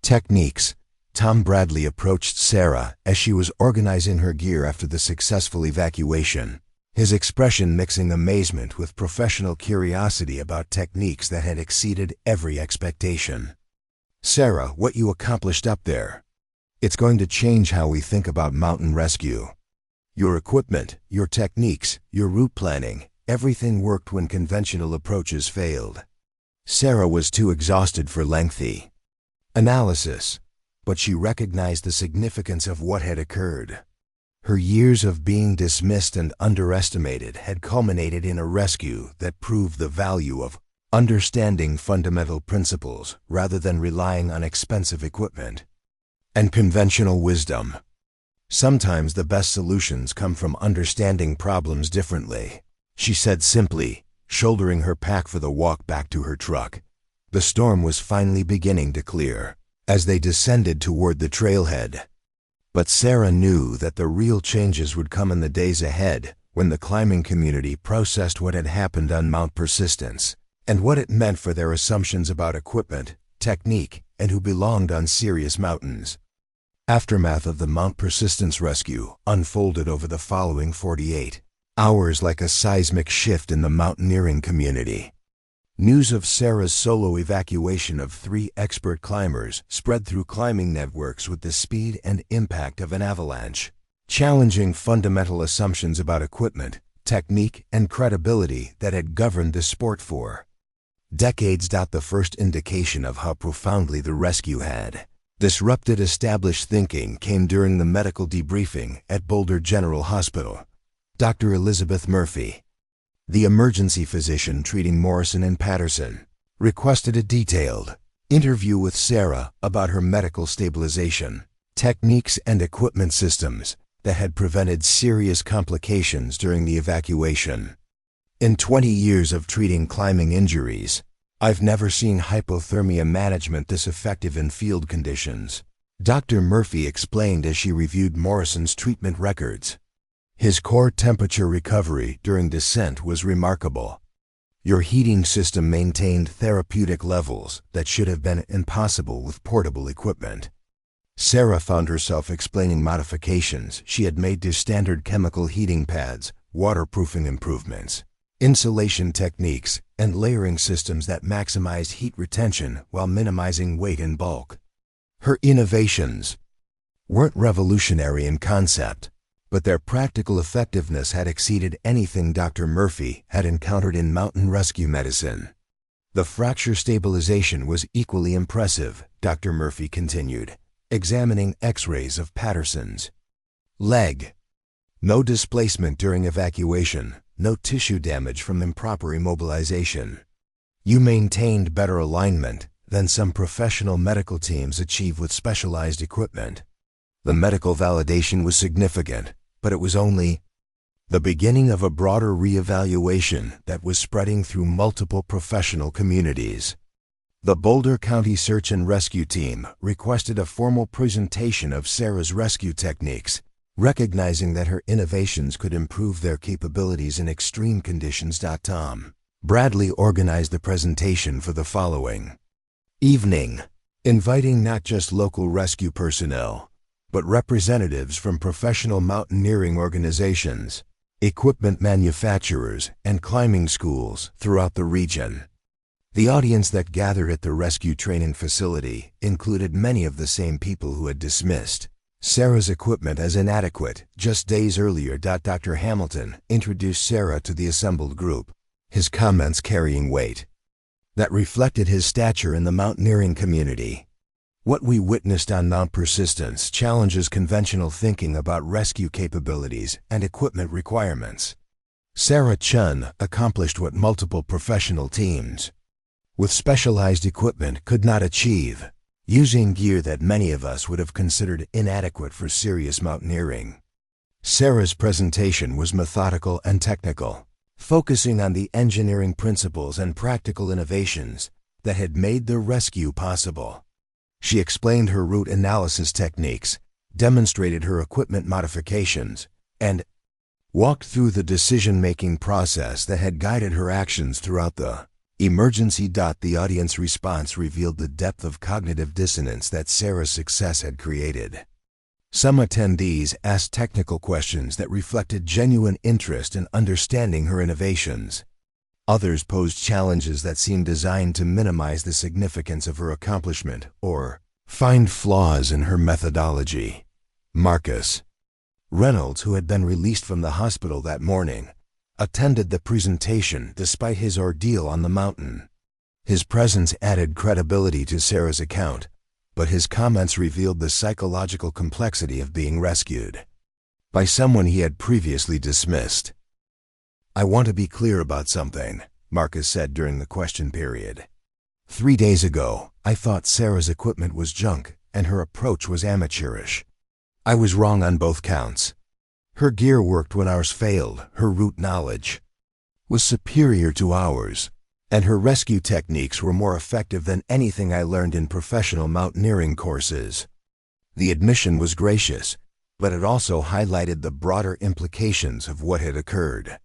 techniques. Tom Bradley approached Sarah as she was organizing her gear after the successful evacuation. his expression mixing amazement with professional curiosity about techniques that had exceeded every expectation. "Sarah, what you accomplished up there. It's going to change how we think about mountain rescue. Your equipment, your techniques, your route planning, everything worked when conventional approaches failed." Sarah was too exhausted for lengthy analysis, but she recognized the significance of what had occurred. Her years of being dismissed and underestimated had culminated in a rescue that proved the value of understanding fundamental principles rather than relying on expensive equipment and conventional wisdom. "Sometimes the best solutions come from understanding problems differently," she said simply, shouldering her pack for the walk back to her truck. The storm was finally beginning to clear as they descended toward the trailhead. But Sarah knew that the real changes would come in the days ahead when the climbing community processed what had happened on Mount Persistence and what it meant for their assumptions about equipment, technique, and who belonged on serious mountains. Aftermath of the Mount Persistence rescue unfolded over the following 48 hours like a seismic shift in the mountaineering community. News of Sarah's solo evacuation of 3 expert climbers spread through climbing networks with the speed and impact of an avalanche, challenging fundamental assumptions about equipment, technique, and credibility that had governed the sport for decades. The first indication of how profoundly the rescue had disrupted established thinking came during the medical debriefing at Boulder General Hospital. Dr. Elizabeth Murphy, the emergency physician treating Morrison and Patterson, requested a detailed interview with Sarah about her medical stabilization, techniques, and equipment systems that had prevented serious complications during the evacuation. "In 20 years of treating climbing injuries, I've never seen hypothermia management this effective in field conditions," Dr. Murphy explained as she reviewed Morrison's treatment records. "His core temperature recovery during descent was remarkable. Your heating system maintained therapeutic levels that should have been impossible with portable equipment." Sarah found herself explaining modifications she had made to standard chemical heating pads, waterproofing improvements, insulation techniques, and layering systems that maximized heat retention while minimizing weight and bulk. Her innovations weren't revolutionary in concept, but their practical effectiveness had exceeded anything Dr. Murphy had encountered in mountain rescue medicine. "The fracture stabilization was equally impressive," Dr. Murphy continued, examining X-rays of Patterson's leg. "No displacement during evacuation, no tissue damage from improper immobilization. You maintained better alignment than some professional medical teams achieve with specialized equipment." The medical validation was significant, but it was only the beginning of a broader reevaluation that was spreading through multiple professional communities. The Boulder County Search and Rescue Team requested a formal presentation of Sarah's rescue techniques, recognizing that her innovations could improve their capabilities in extreme conditions. Tom Bradley organized the presentation for the following evening, inviting not just local rescue personnel, but representatives from professional mountaineering organizations, equipment manufacturers, and climbing schools throughout the region. The audience that gathered at the rescue training facility included many of the same people who had dismissed Sarah's equipment as inadequate just days earlier. Dr. Hamilton introduced Sarah to the assembled group, his comments carrying weight that reflected his stature in the mountaineering community. "What we witnessed on Mount Persistence challenges conventional thinking about rescue capabilities and equipment requirements." Sarah Chun accomplished what multiple professional teams with specialized equipment could not achieve, using gear that many of us would have considered inadequate for serious mountaineering. Sarah's presentation was methodical and technical, focusing on the engineering principles and practical innovations that had made the rescue possible. She explained her route analysis techniques, demonstrated her equipment modifications, and walked through the decision-making process that had guided her actions throughout the emergency. The audience response revealed the depth of cognitive dissonance that Sarah's success had created. Some attendees asked technical questions that reflected genuine interest in understanding her innovations. Others posed challenges that seemed designed to minimize the significance of her accomplishment or find flaws in her methodology. Marcus Reynolds, who had been released from the hospital that morning, attended the presentation despite his ordeal on the mountain. His presence added credibility to Sarah's account, but his comments revealed the psychological complexity of being rescued by someone he had previously dismissed. "I want to be clear about something," Marcus said during the question period. 3 days ago, I thought Sarah's equipment was junk and her approach was amateurish. I was wrong on both counts. Her gear worked when ours failed, her route knowledge was superior to ours, and her rescue techniques were more effective than anything I learned in professional mountaineering courses. The admission was gracious, but it also highlighted the broader implications of what had occurred.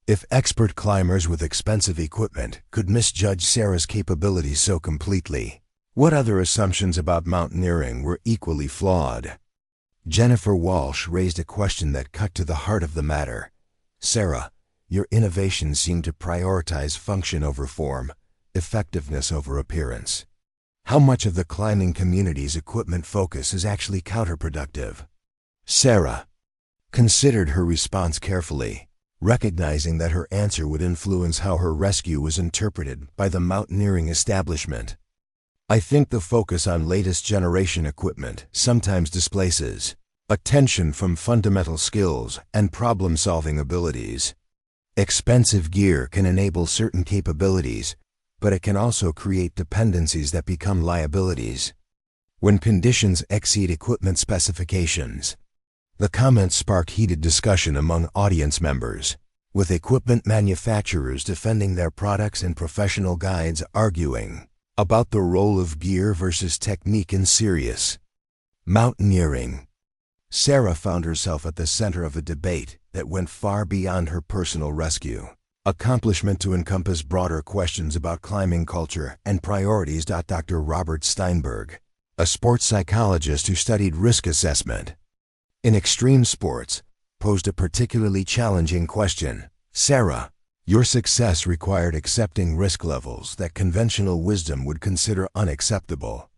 If expert climbers with expensive equipment could misjudge Sarah's capabilities so completely, what other assumptions about mountaineering were equally flawed? Jennifer Walsh raised a question that cut to the heart of the matter. "Sarah, your innovations seem to prioritize function over form, effectiveness over appearance. How much of the climbing community's equipment focus is actually counterproductive?" Sarah considered her response carefully, recognizing that her answer would influence how her rescue was interpreted by the mountaineering establishment. "I think the focus on latest generation equipment sometimes displaces attention from fundamental skills and problem-solving abilities. Expensive gear can enable certain capabilities, but it can also create dependencies that become liabilities when conditions exceed equipment specifications." The comments sparked heated discussion among audience members, with equipment manufacturers defending their products and professional guides arguing about the role of gear versus technique in serious mountaineering. Sarah found herself at the center of a debate that went far beyond her personal rescue accomplishment to encompass broader questions about climbing culture and priorities. Dr. Robert Steinberg, a sports psychologist who studied risk assessment in extreme sports, posed a particularly challenging question. "Sarah, your success required accepting risk levels that conventional wisdom would consider unacceptable.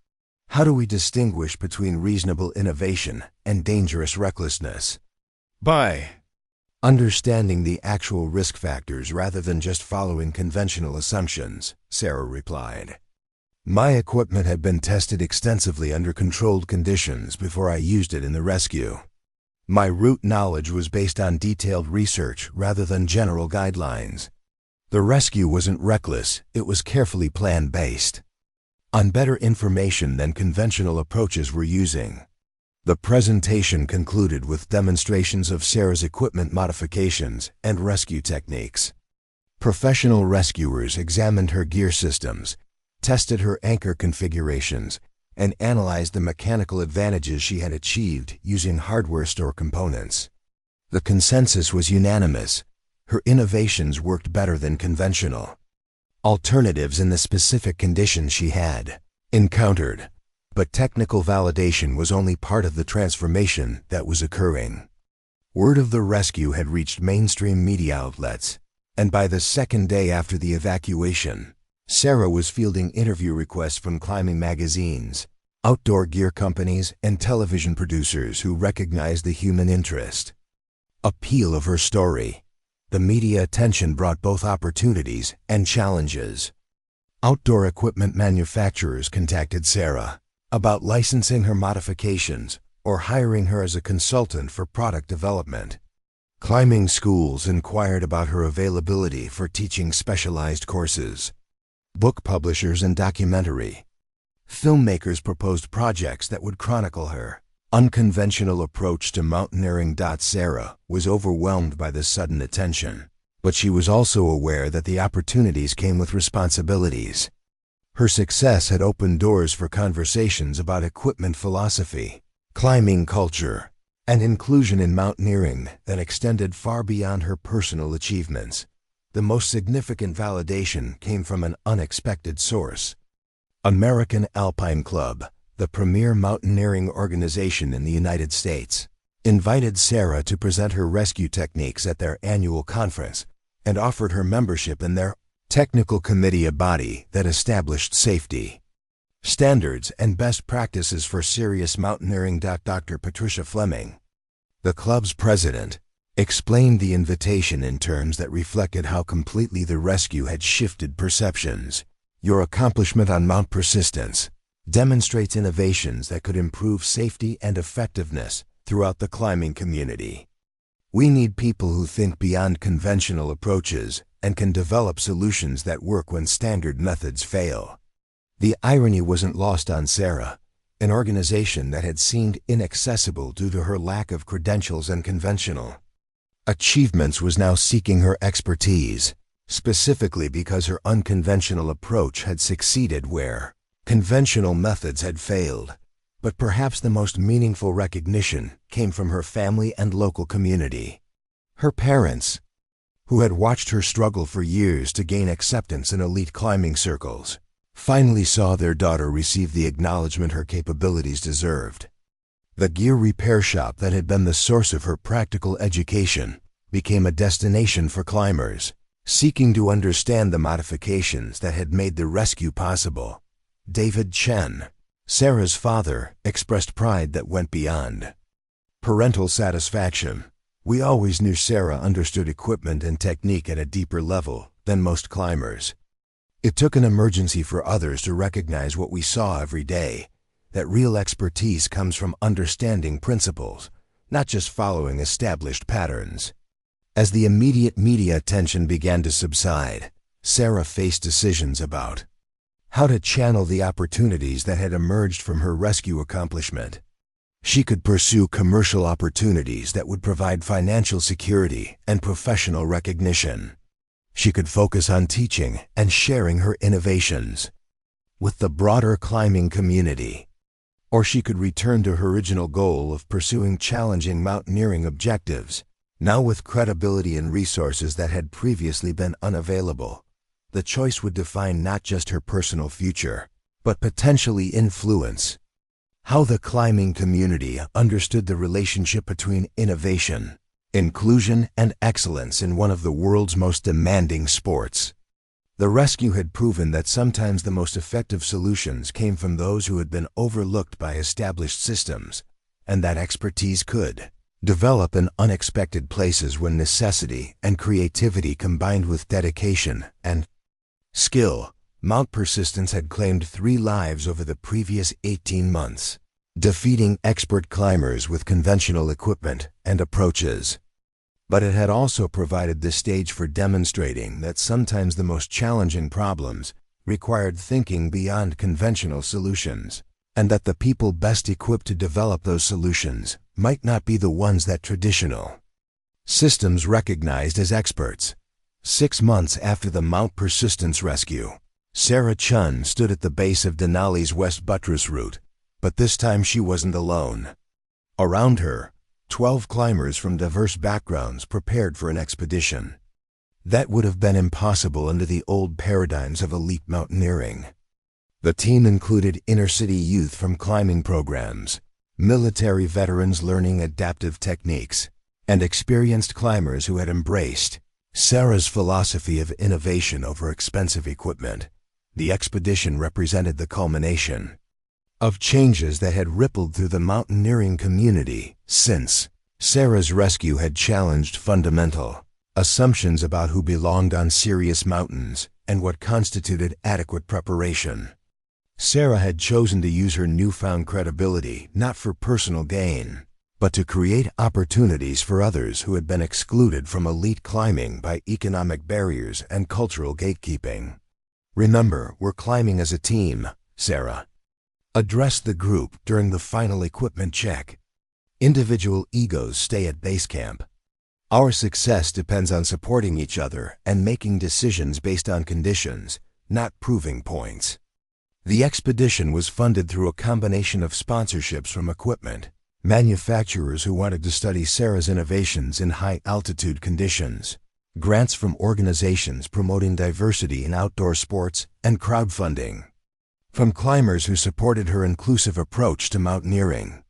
How do we distinguish between reasonable innovation and dangerous recklessness?" "By understanding the actual risk factors rather than just following conventional assumptions," Sarah replied. "My equipment had been tested extensively under controlled conditions before I used it in the rescue. My route knowledge was based on detailed research rather than general guidelines. The rescue wasn't reckless, it was carefully planned based on better information than conventional approaches were using." The presentation concluded with demonstrations of Sarah's equipment modifications and rescue techniques. Professional rescuers examined her gear systems, tested her anchor configurations, and analyzed the mechanical advantages she had achieved using hardware store components. The consensus was unanimous. Her innovations worked better than conventional alternatives in the specific conditions she had encountered. But technical validation was only part of the transformation that was occurring. Word of the rescue had reached mainstream media outlets, and by the second day after the evacuation, Sarah was fielding interview requests from climbing magazines, outdoor gear companies, and television producers who recognized the human interest appeal of her story. The media attention brought both opportunities and challenges. Outdoor equipment manufacturers contacted Sarah about licensing her modifications or hiring her as a consultant for product development. Climbing schools inquired about her availability for teaching specialized courses. Book publishers and documentary filmmakers proposed projects that would chronicle her unconventional approach to mountaineering. Sarah was overwhelmed by the sudden attention, but she was also aware that the opportunities came with responsibilities. Her success had opened doors for conversations about equipment philosophy, climbing culture, and inclusion in mountaineering that extended far beyond her personal achievements. The most significant validation came from an unexpected source. American Alpine Club, the premier mountaineering organization in the United States, invited Sarah to present her rescue techniques at their annual conference and offered her membership in their technical committee, a body that established safety standards and best practices for serious mountaineering. Dr. Patricia Fleming, the club's president, explained the invitation in terms that reflected how completely the rescue had shifted perceptions. Your accomplishment on Mount Persistence demonstrates innovations that could improve safety and effectiveness throughout the climbing community. We need people who think beyond conventional approaches and can develop solutions that work when standard methods fail. The irony wasn't lost on Sarah, an organization that had seemed inaccessible due to her lack of credentials and conventional achievements was now seeking her expertise, specifically because her unconventional approach had succeeded where conventional methods had failed. But perhaps the most meaningful recognition came from her family and local community. Her parents, who had watched her struggle for years to gain acceptance in elite climbing circles, finally saw their daughter receive the acknowledgement her capabilities deserved. The gear repair shop that had been the source of her practical education became a destination for climbers seeking to understand the modifications that had made the rescue possible. David Chen, Sarah's father, expressed pride that went beyond parental satisfaction. We always knew Sarah understood equipment and technique at a deeper level than most climbers. It took an emergency for others to recognize what we saw every day, that real expertise comes from understanding principles, not just following established patterns. As the immediate media attention began to subside, Sarah faced decisions about how to channel the opportunities that had emerged from her rescue accomplishment. She could pursue commercial opportunities that would provide financial security and professional recognition. She could focus on teaching and sharing her innovations with the broader climbing community. Or she could return to her original goal of pursuing challenging mountaineering objectives, now with credibility and resources that had previously been unavailable. The choice would define not just her personal future, but potentially influence how the climbing community understood the relationship between innovation, inclusion, and excellence in one of the world's most demanding sports. The rescue had proven that sometimes the most effective solutions came from those who had been overlooked by established systems, and that expertise could develop in unexpected places when necessity and creativity combined with dedication and skill. Mount Persistence had claimed 3 lives over the previous 18 months, defeating expert climbers with conventional equipment and approaches. But it had also provided the stage for demonstrating that sometimes the most challenging problems required thinking beyond conventional solutions, and that the people best equipped to develop those solutions might not be the ones that traditional systems recognized as experts. 6 months after the Mount Persistence rescue, Sarah Chun stood at the base of Denali's West Buttress route, but this time she wasn't alone. Around her, 12 climbers from diverse backgrounds prepared for an expedition that would have been impossible under the old paradigms of elite mountaineering. The team included inner-city youth from climbing programs, military veterans learning adaptive techniques, and experienced climbers who had embraced Sarah's philosophy of innovation over expensive equipment. The expedition represented the culmination of changes that had rippled through the mountaineering community since Sarah's rescue had challenged fundamental assumptions about who belonged on serious mountains and what constituted adequate preparation. Sarah had chosen to use her newfound credibility not for personal gain, but to create opportunities for others who had been excluded from elite climbing by economic barriers and cultural gatekeeping. "Remember, we're climbing as a team," Sarah addressed the group during the final equipment check. "Individual egos stay at base camp. Our success depends on supporting each other and making decisions based on conditions, not proving points." The expedition was funded through a combination of sponsorships from equipment manufacturers who wanted to study Sarah's innovations in high-altitude conditions, grants from organizations promoting diversity in outdoor sports, and crowdfunding. from climbers who supported her inclusive approach to mountaineering.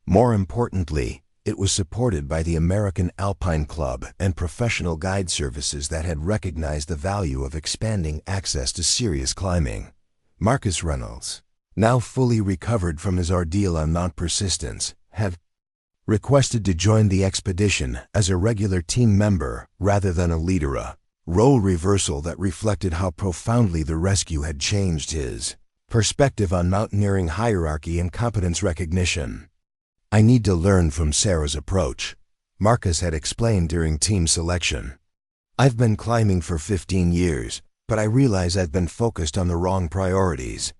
More importantly, it was supported by the American Alpine Club and professional guide services that had recognized the value of expanding access to serious climbing. Marcus Reynolds, now fully recovered from his ordeal on Mount Persistence, had requested to join the expedition as a regular team member rather than a leader, a role reversal that reflected how profoundly the rescue had changed his perspective on mountaineering hierarchy and competence recognition. "I need to learn from Sarah's approach," Marcus had explained during team selection. "I've been climbing for 15 years, but I realize I've been focused on the wrong priorities.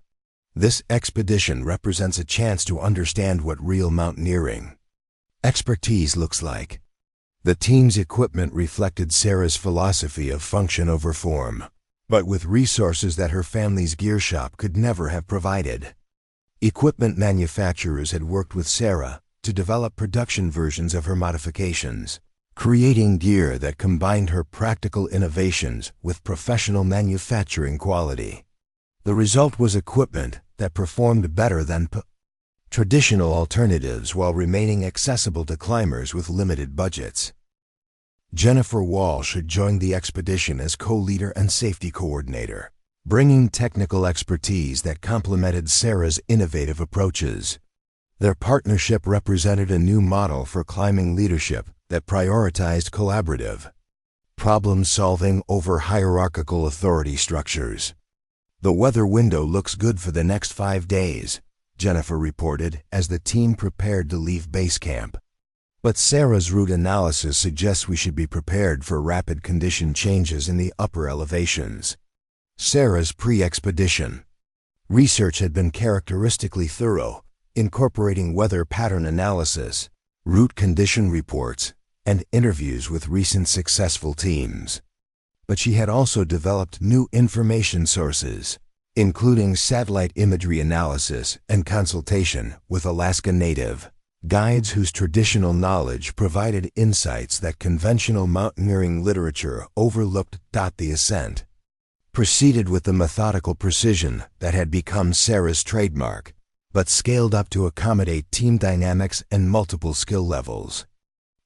This expedition represents a chance to understand what real mountaineering expertise looks like." The team's equipment reflected Sarah's philosophy of function over form, but with resources that her family's gear shop could never have provided. Equipment manufacturers had worked with Sarah to develop production versions of her modifications, creating gear that combined her practical innovations with professional manufacturing quality. The result was equipment that performed better than traditional alternatives while remaining accessible to climbers with limited budgets. Jennifer Walsh had joined the expedition as co-leader and safety coordinator, bringing technical expertise that complemented Sarah's innovative approaches. Their partnership represented a new model for climbing leadership that prioritized collaborative problem-solving over hierarchical authority structures. "The weather window looks good for the next 5 days," Jennifer reported as the team prepared to leave base camp. "But Sarah's route analysis suggests we should be prepared for rapid condition changes in the upper elevations." Sarah's pre-expedition research had been characteristically thorough, incorporating weather pattern analysis, route condition reports, and interviews with recent successful teams. But she had also developed new information sources, including satellite imagery analysis and consultation with Alaska Native guides whose traditional knowledge provided insights that conventional mountaineering literature overlooked. The ascent proceeded with the methodical precision that had become Sarah's trademark, but scaled up to accommodate team dynamics and multiple skill levels.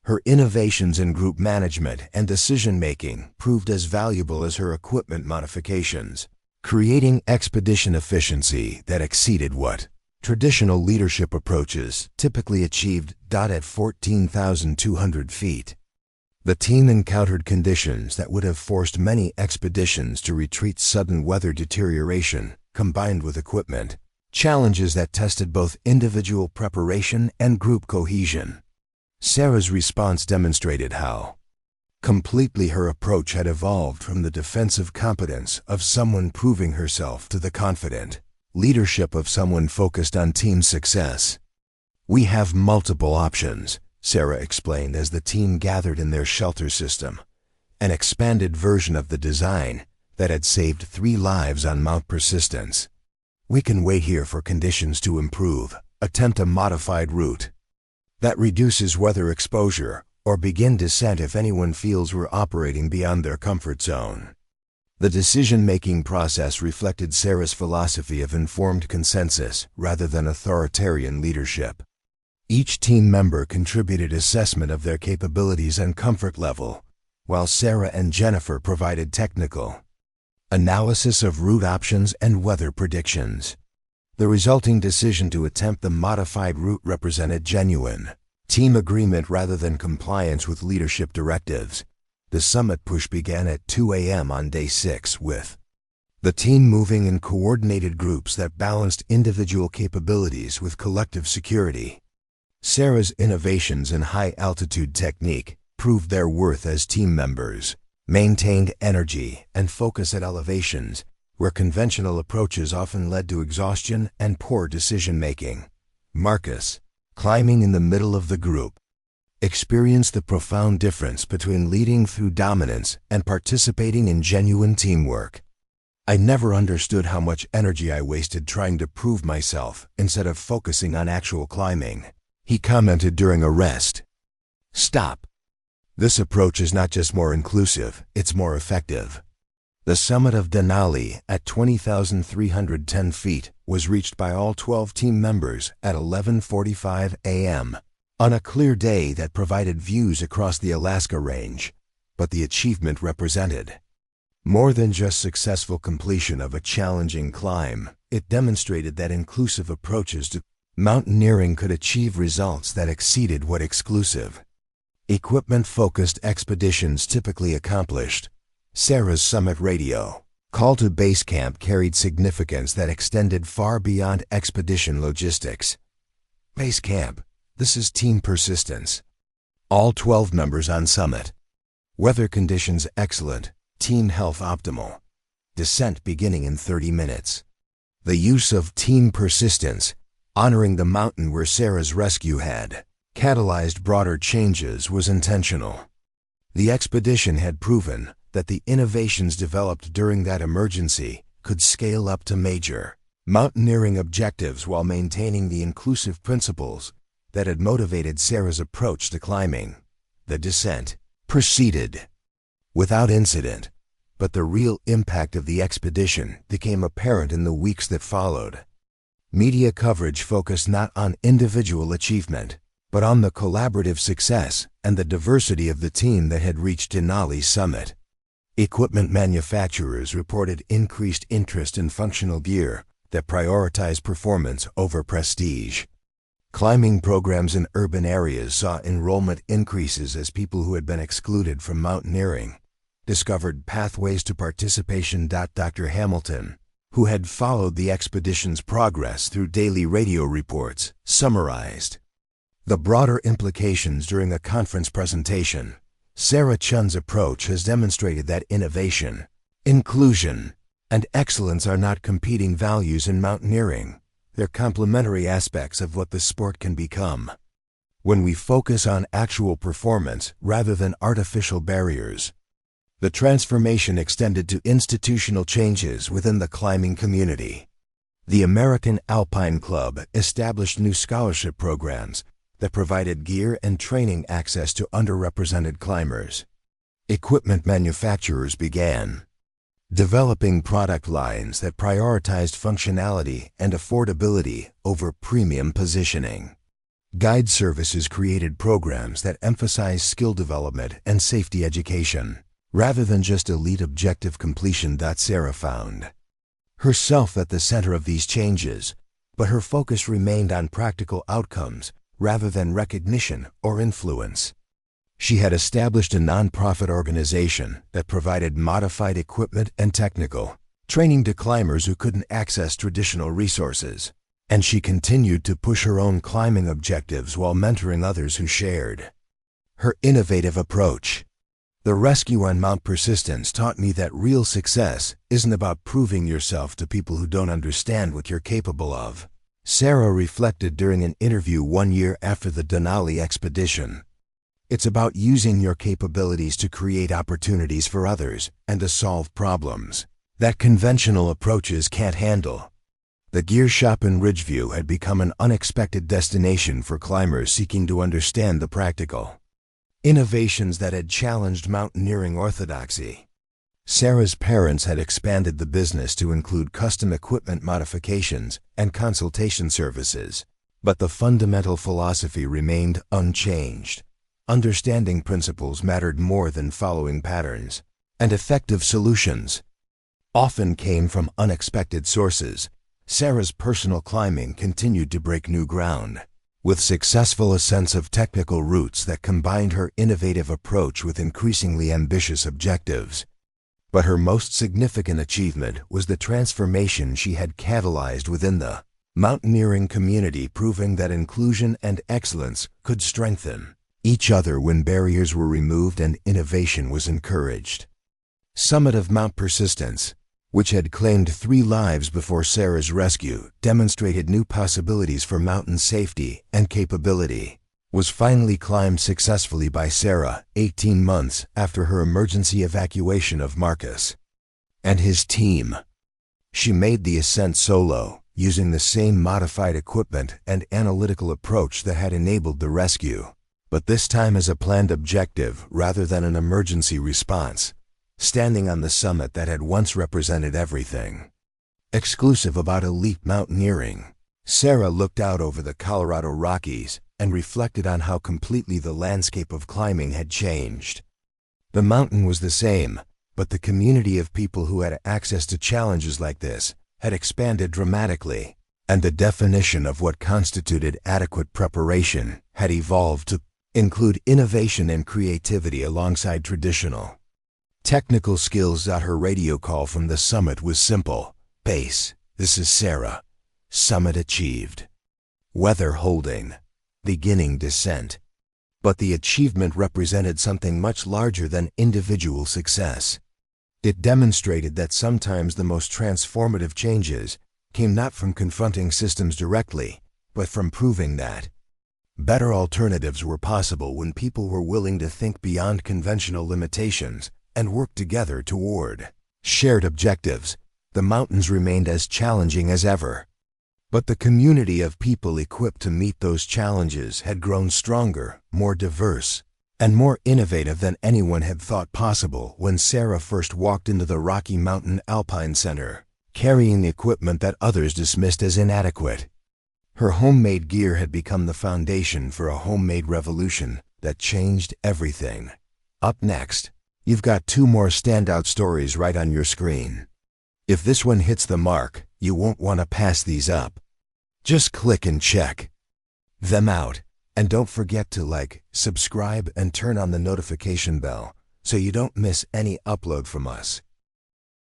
Her innovations in group management and decision-making proved as valuable as her equipment modifications, creating expedition efficiency that exceeded what traditional leadership approaches typically achieved. At 14,200 feet, the team encountered conditions that would have forced many expeditions to retreat. Sudden weather deterioration, combined with equipment challenges that tested both individual preparation and group cohesion. Sarah's response demonstrated how completely her approach had evolved from the defensive competence of someone proving herself to the confident leadership of someone focused on team success. "We have multiple options," Sarah explained as the team gathered in their shelter system, an expanded version of the design that had saved 3 lives on Mount Persistence. "We can wait here for conditions to improve, attempt a modified route that reduces weather exposure, or begin descent if anyone feels we're operating beyond their comfort zone." The decision-making process reflected Sarah's philosophy of informed consensus rather than authoritarian leadership. Each team member contributed assessment of their capabilities and comfort level, while Sarah and Jennifer provided technical analysis of route options and weather predictions. The resulting decision to attempt the modified route represented genuine team agreement rather than compliance with leadership directives. The summit push began at 2 a.m. on day 6 with the team moving in coordinated groups that balanced individual capabilities with collective security. Sarah's innovations in high-altitude technique proved their worth as team members, maintained energy and focus at elevations where conventional approaches often led to exhaustion and poor decision-making. Marcus, climbing in the middle of the group, experienced the profound difference between leading through dominance and participating in genuine teamwork. "I never understood how much energy I wasted trying to prove myself instead of focusing on actual climbing," he commented during a rest stop. "This approach is not just more inclusive, it's more effective." The summit of Denali at 20,310 feet was reached by all 12 team members at 11:45 a.m. on a clear day that provided views across the Alaska Range, but the achievement represented more than just successful completion of a challenging climb. It demonstrated that inclusive approaches to mountaineering could achieve results that exceeded what exclusive, equipment-focused expeditions typically accomplished. Sarah's summit radio call to base camp carried significance that extended far beyond expedition logistics. Base camp, this is team persistence. All 12 members on summit. Weather conditions excellent, team health optimal. Descent beginning in 30 minutes. The use of team persistence, honoring the mountain where Sarah's rescue had catalyzed broader changes, was intentional. The expedition had proven that the innovations developed during that emergency could scale up to major mountaineering objectives while maintaining the inclusive principles that had motivated Sarah's approach to climbing. The descent proceeded without incident, but the real impact of the expedition became apparent in the weeks that followed. Media coverage focused not on individual achievement, but on the collaborative success and the diversity of the team that had reached Denali's summit. Equipment manufacturers reported increased interest in functional gear that prioritized performance over prestige. Climbing programs in urban areas saw enrollment increases as people who had been excluded from mountaineering discovered pathways to participation. Dr. Hamilton, who had followed the expedition's progress through daily radio reports, summarized the broader implications during a conference presentation. Sarah Chun's approach has demonstrated that innovation, inclusion, and excellence are not competing values in mountaineering. They're complementary aspects of what the sport can become. When we focus on actual performance rather than artificial barriers, the transformation extended to institutional changes within the climbing community. The American Alpine Club established new scholarship programs that provided gear and training access to underrepresented climbers. Equipment manufacturers began developing product lines that prioritized functionality and affordability over premium positioning. Guide services created programs that emphasized skill development and safety education, rather than just elite objective completion. Sarah found herself at the center of these changes, but her focus remained on practical outcomes rather than recognition or influence. She had established a nonprofit organization that provided modified equipment and technical training to climbers who couldn't access traditional resources, and she continued to push her own climbing objectives while mentoring others who shared her innovative approach. The rescue on Mount Persistence taught me that real success isn't about proving yourself to people who don't understand what you're capable of. Sarah reflected during an interview 1 year after the Denali expedition. It's about using your capabilities to create opportunities for others and to solve problems that conventional approaches can't handle. The gear shop in Ridgeview had become an unexpected destination for climbers seeking to understand the practical innovations that had challenged mountaineering orthodoxy. Sarah's parents had expanded the business to include custom equipment modifications and consultation services, but the fundamental philosophy remained unchanged. Understanding principles mattered more than following patterns, and effective solutions often came from unexpected sources. Sarah's personal climbing continued to break new ground, with successful ascents of technical routes that combined her innovative approach with increasingly ambitious objectives. But her most significant achievement was the transformation she had catalyzed within the mountaineering community, proving that inclusion and excellence could strengthen each other when barriers were removed and innovation was encouraged. Summit of Mount Persistence, which had claimed 3 lives before Sarah's rescue, demonstrated new possibilities for mountain safety and capability, was finally climbed successfully by Sarah 18 months after her emergency evacuation of Marcus and his team. She made the ascent solo, using the same modified equipment and analytical approach that had enabled the rescue, but this time as a planned objective rather than an emergency response. standing on the summit that had once represented everything. Exclusive about elite mountaineering, Sarah looked out over the Colorado Rockies and reflected on how completely the landscape of climbing had changed. The mountain was the same, but the community of people who had access to challenges like this had expanded dramatically, and the definition of what constituted adequate preparation had evolved to include innovation and creativity alongside traditional technical skills. Her radio call from the summit was simple. Base, this is Sarah. Summit achieved. Weather holding. Beginning descent. But the achievement represented something much larger than individual success. It demonstrated that sometimes the most transformative changes came not from confronting systems directly, but from proving that better alternatives were possible when people were willing to think beyond conventional limitations and work together toward shared objectives. The mountains remained as challenging as ever, but the community of people equipped to meet those challenges had grown stronger, more diverse, and more innovative than anyone had thought possible. When Sarah first walked into the Rocky Mountain Alpine Center, carrying the equipment that others dismissed as inadequate, her homemade gear had become the foundation for a homemade revolution that changed everything. Up next, you've got 2 more standout stories right on your screen. If this one hits the mark, you won't want to pass these up. Just click and check them out. And don't forget to like, subscribe, and turn on the notification bell so you don't miss any upload from us.